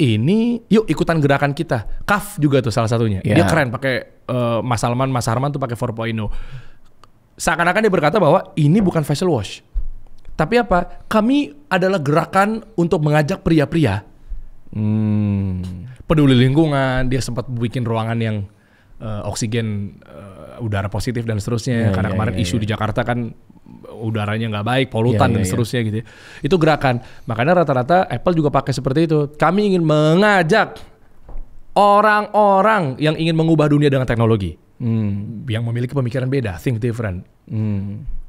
ini, yuk ikutan gerakan kita. Kaf juga tuh salah satunya. Dia keren pakai Mas Harman tuh pakai 4.0. Seakan-akan dia berkata bahwa ini bukan facial wash. Tapi apa? Kami adalah gerakan untuk mengajak pria-pria peduli lingkungan. Dia sempat bikin ruangan yang oksigen, udara positif dan seterusnya. Karena kemarin isu di Jakarta kan udaranya nggak baik, polutan dan seterusnya gitu. Itu gerakan. Makanya rata-rata Apple juga pakai seperti itu. Kami ingin mengajak orang-orang yang ingin mengubah dunia dengan teknologi. Yang memiliki pemikiran beda, think different.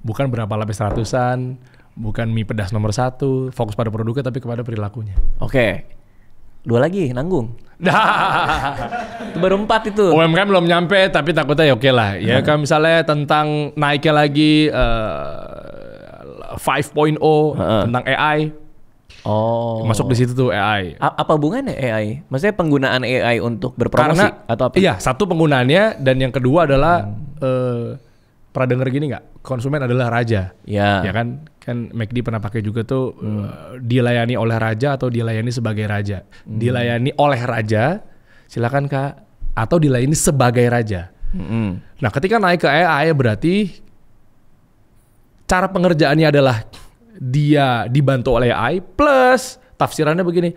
Bukan berapa lapis ratusan, bukan mie pedas nomor 1, fokus pada produknya tapi kepada perilakunya. Dua lagi nanggung. Itu baru 4 itu. UMKM belum nyampe tapi takutnya ya oke lah. Ya kan misalnya tentang naiknya lagi 5.0 tentang AI. Masuk di situ tuh AI. Apa hubungannya AI? Maksudnya penggunaan AI untuk berpromosi atau apa? Iya, satu penggunaannya dan yang kedua adalah pernah denger gini nggak? Konsumen adalah raja. Ya kan? Kan McD pernah pakai juga tuh dilayani oleh raja atau dilayani sebagai raja. Dilayani oleh raja, silakan Kak, atau dilayani sebagai raja. Nah, ketika naik ke AI berarti cara pengerjaannya adalah dia dibantu oleh AI plus tafsirannya begini.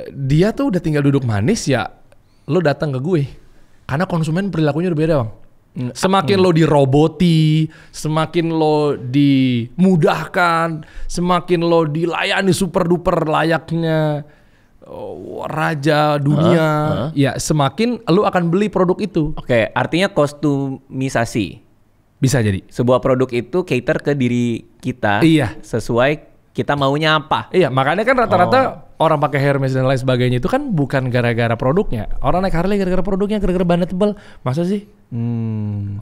Dia tuh udah tinggal duduk manis ya, lo datang ke gue. Karena konsumen perilakunya udah beda, Bang. Semakin lo diroboti, semakin lo dimudahkan, semakin lo dilayani super duper layaknya raja dunia, ya semakin lo akan beli produk itu. Artinya kostumisasi. Bisa jadi. Sebuah produk itu cater ke diri kita. Sesuai kita maunya apa. Makanya kan rata-rata orang pakai Hermes dan lain sebagainya itu kan bukan gara-gara produknya. Orang naik Harley gara-gara produknya, gara-gara bannya tebal. Masa sih?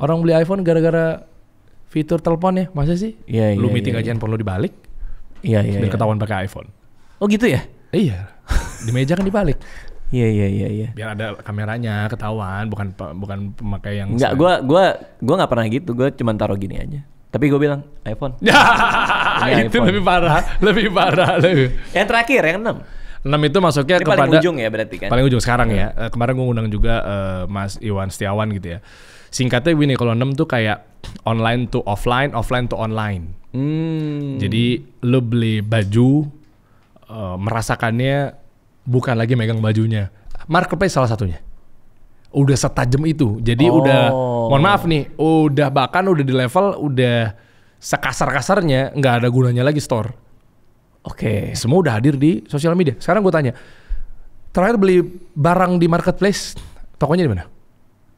Orang beli iPhone gara-gara fitur teleponnya. Masa sih? Lu meeting aja perlu dibalik. Biar ketahuan pakai iPhone. Oh gitu ya? Iya. Di meja kan dibalik. Iya. Biar ada kameranya ketahuan, bukan pemakai yang. Enggak, gua nggak pernah gitu. Gua cuma taruh gini aja. Tapi gue bilang iPhone. Itu iPhone. lebih parah. Yang terakhir, yang 6 itu masuknya ini kepada paling ujung ya berarti kan? Paling ujung sekarang ya. Kemarin gue ngundang juga Mas Iwan Setiawan gitu ya. Singkatnya gini, kalau 6 tuh kayak online to offline, offline to online. Jadi lo beli baju, merasakannya bukan lagi megang bajunya. Marketplace salah satunya. Udah setajam itu. Jadi udah, mohon maaf nih, bahkan udah di level, udah sekasar-kasarnya nggak ada gunanya lagi store. Oke. Semua udah hadir di sosial media. Sekarang gue tanya, terakhir beli barang di marketplace, tokonya di mana?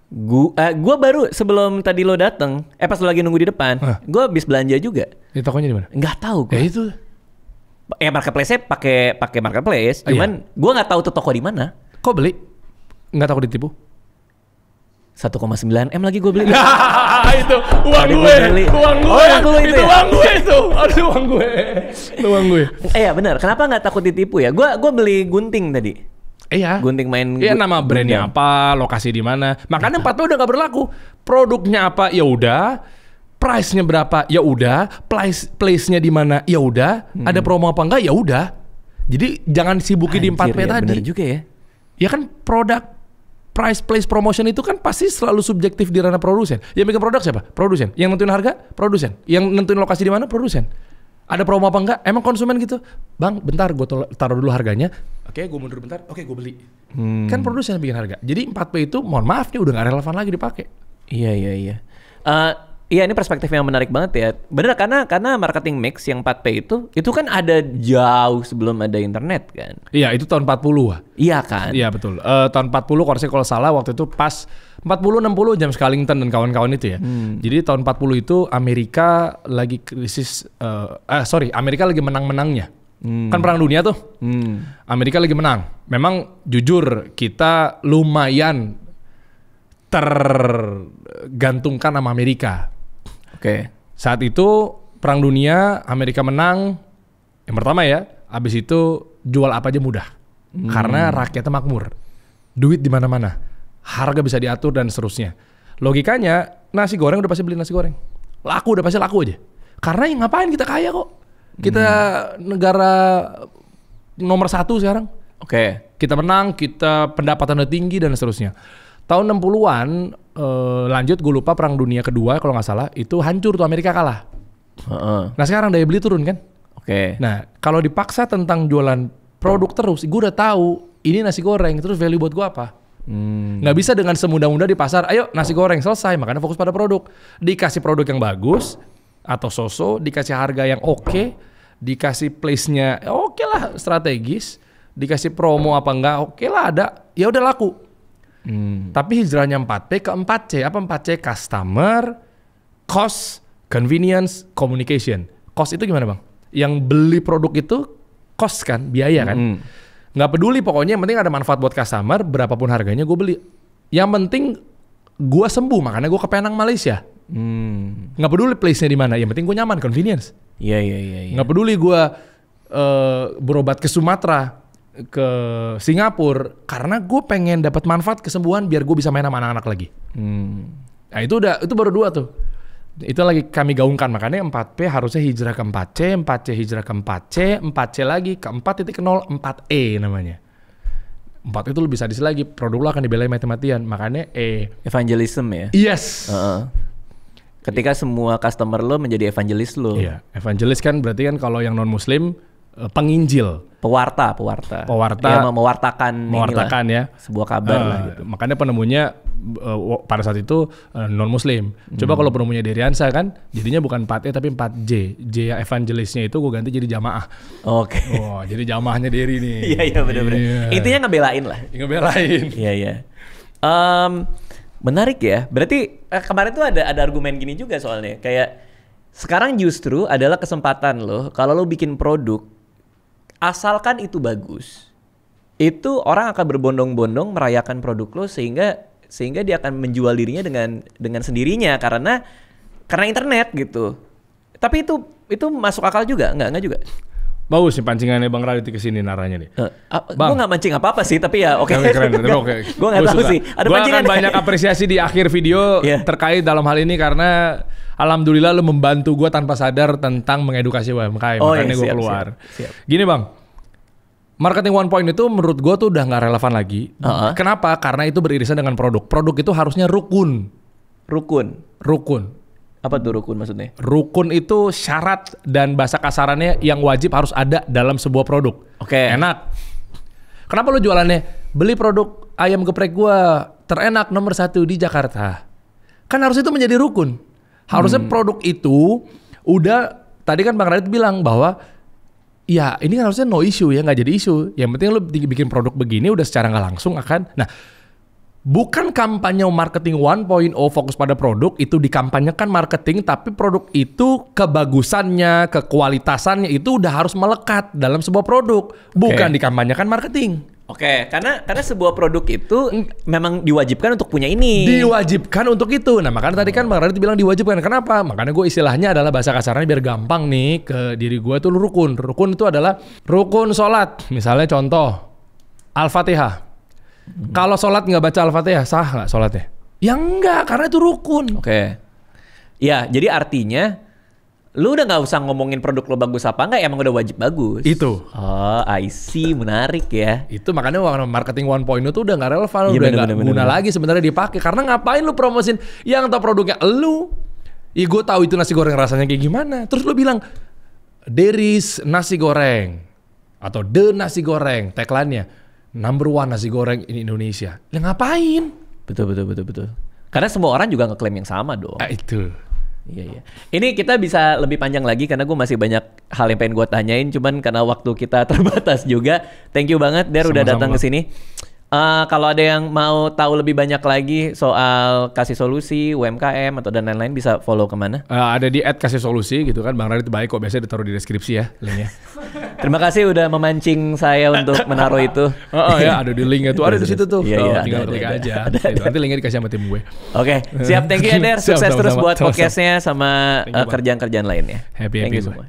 Gua baru sebelum tadi lo dateng, pas lo lagi nunggu di depan, gue habis belanja juga. Di tokonya di mana? Nggak tahu. Ya itu. Marketplace-nya pakai marketplace, cuman gue nggak tahu tuh toko di mana. Kok beli? Nggak takut ditipu? 1,9 M lagi gue beli. Itu uang gue. Itu uang gue. Iya benar. Kenapa nggak takut ditipu ya? Gue beli gunting tadi. Iya. Gunting main. Iya, nama brandnya apa, lokasi di mana. Makanya 4P udah nggak berlaku. Produknya apa? Ya udah. Price-nya berapa? Ya udah. Place-nya di mana? Ya udah. Ada promo apa enggak? Ya udah. Jadi jangan sibuki di 4P ya, tadi. Bener juga ya. Ya kan produk. Price, place, promotion itu kan pasti selalu subjektif di ranah produsen. Yang bikin produk siapa? Produsen. Yang nentuin harga? Produsen. Yang nentuin lokasi di mana? Produsen. Ada promo apa enggak? Emang konsumen gitu? Bang, bentar gue taruh dulu harganya. Oke, gue mundur bentar. Oke, gue beli. Kan produsen yang bikin harga. Jadi 4P itu, mohon maaf nih, udah gak relevan lagi dipakai. Iya. Iya, ini perspektif yang menarik banget ya. Bener, karena marketing mix yang 4P itu kan ada jauh sebelum ada internet kan. Iya, itu tahun 40. Iya kan? Iya, betul. Tahun 40 kalau salah waktu itu pas 40-60 James Skellington dan kawan-kawan itu ya. Jadi tahun 40 itu Amerika lagi krisis, Amerika lagi menang-menangnya. Kan perang dunia tuh. Amerika lagi menang. Memang jujur kita lumayan tergantungkan sama Amerika. Oke. Saat itu perang dunia, Amerika menang. Yang pertama ya, abis itu jual apa aja mudah. Karena rakyatnya makmur. Duit di mana-mana. Harga bisa diatur dan seterusnya. Logikanya, nasi goreng udah pasti beli nasi goreng. Laku udah pasti laku aja. Karena yang ngapain, kita kaya kok. Kita negara nomor 1 sekarang. Oke. Kita menang, kita pendapatan udah tinggi dan seterusnya. Tahun 60-an lanjut, gue lupa perang dunia kedua kalau nggak salah, itu hancur tuh, Amerika kalah. Nah sekarang daya beli turun kan? Oke. Nah kalau dipaksa tentang jualan produk terus, gue udah tahu ini nasi goreng, terus value buat gue apa? Nggak bisa dengan semudah-mudah di pasar, ayo nasi goreng selesai, makanya fokus pada produk. Dikasih produk yang bagus, atau so-so, dikasih harga yang oke, dikasih place-nya oke lah, strategis, dikasih promo apa enggak, oke lah ada, ya udah laku. Tapi hijrahnya 4P ke 4C. Apa 4C? Customer, cost, convenience, communication. Cost itu gimana bang? Yang beli produk itu cost kan, biaya kan. Nggak peduli pokoknya, yang penting ada manfaat buat customer, berapapun harganya gue beli. Yang penting gue sembuh, makanya gue ke Penang, Malaysia. Nggak peduli place-nya di mana, yang penting gue nyaman, convenience. Iya. Nggak peduli gue berobat ke Sumatera, ke Singapura, karena gue pengen dapat manfaat kesembuhan biar gue bisa main sama anak-anak lagi. Nah itu baru 2 tuh. Itu lagi kami gaungkan, makanya 4P harusnya hijrah ke 4C, 4C hijrah ke 4C, 4C lagi ke 4.0, 4E namanya. 4 itu lu bisa hadis lagi, produk lo akan dibelai mati-matian, makanya evangelism ya? Yes. Ketika semua customer lo menjadi evangelis lo. Iya, evangelis kan berarti kan kalau yang non-muslim, penginjil. Pewarta. Ya, mewartakan ya. Sebuah kabar lah gitu. Makanya penemunya pada saat itu non-muslim. Coba kalau penemunya Deriansa kan, jadinya bukan 4E tapi 4J. J evangelisnya itu gue ganti jadi jamaah. Oke. Oh, jadi jamaahnya Deri nih. Iya benar-benar. Intinya ngebelain lah. Ngebelain. Iya. Menarik ya. Berarti kemarin tuh ada argumen gini juga soalnya. Kayak sekarang justru adalah kesempatan lo kalau lo bikin produk, asalkan itu bagus, itu orang akan berbondong-bondong merayakan produk lo sehingga dia akan menjual dirinya dengan sendirinya karena internet gitu. Tapi itu masuk akal juga, enggak juga. Bagus nih pancingannya Bang Radit kesini naranya nih. Gue nggak mancing apa sih, tapi ya oke. Keren. Gue nggak tahu sih. Ada pancingan. Gue akan banyak apresiasi di akhir video terkait dalam hal ini karena alhamdulillah lu membantu gue tanpa sadar tentang mengedukasi UMKM. Makanya gue keluar. Siap. Gini bang, marketing 1 itu menurut gue tuh udah nggak relevan lagi. Kenapa? Karena itu beririsan dengan produk. Produk itu harusnya rukun. Apa tuh rukun maksudnya? Rukun itu syarat dan bahasa kasarannya yang wajib harus ada dalam sebuah produk. Oke. Enak. Kenapa lu jualannya? Beli produk ayam geprek gua terenak nomor 1 di Jakarta. Kan harus itu menjadi rukun. Harusnya produk itu udah, tadi kan Bang Radit bilang bahwa ya ini kan harusnya no issue ya, nggak jadi isu. Yang penting lu bikin produk begini udah secara nggak langsung akan. Nah, bukan kampanye marketing 1.0 fokus pada produk, itu dikampanyekan marketing, tapi produk itu kebagusannya, kekualitasannya itu udah harus melekat dalam sebuah produk, bukan dikampanyekan marketing. Oke, karena sebuah produk itu memang diwajibkan untuk punya ini. Diwajibkan untuk itu. Nah, makanya tadi kan Bang Radit bilang diwajibkan. Kenapa? Makanya gue istilahnya adalah bahasa kasarnya biar gampang nih ke diri gue tuh rukun. Rukun itu adalah rukun sholat. Misalnya contoh, Al-Fatihah. Kalau sholat nggak baca Al-Fatihah, sah nggak sholatnya? Ya enggak, karena itu rukun. Oke. Ya, jadi artinya lu udah nggak usah ngomongin produk lo bagus apa enggak, emang udah wajib bagus. Itu. Oh, I see, menarik ya. Itu makanya marketing 1.0 itu udah nggak relevan, udah nggak guna lagi sebenarnya dipakai. Karena ngapain lu promosin yang tahu produknya lu? Ya gue tahu itu nasi goreng rasanya kayak gimana. Terus lu bilang, there is nasi goreng atau the nasi goreng, tagline-nya. Number 1 nasi goreng in Indonesia. Ya ngapain? Betul. Karena semua orang juga ngeklaim yang sama dong. Itu. Iya. Ini kita bisa lebih panjang lagi karena gue masih banyak hal yang pengen gue tanyain. Cuman karena waktu kita terbatas juga. Thank you banget Der udah datang ke sini. Kalau ada yang mau tahu lebih banyak lagi soal kasih solusi UMKM atau dan lain-lain bisa follow kemana? Ada di @kasih-solusi gitu kan. Bang Radit baik kok, biasanya ditaruh di deskripsi ya linknya. Terima kasih udah memancing saya untuk menaruh itu. Ya ada di linknya tuh, ada di situ tuh. Iya, tinggal klik aja. Nanti linknya dikasih sama tim gue. Oke, siap. Thank you ya Der. Sukses terus buat podcastnya sama kerjaan kerjaan-kerjaan lainnya. Happy Thank you gue. semua.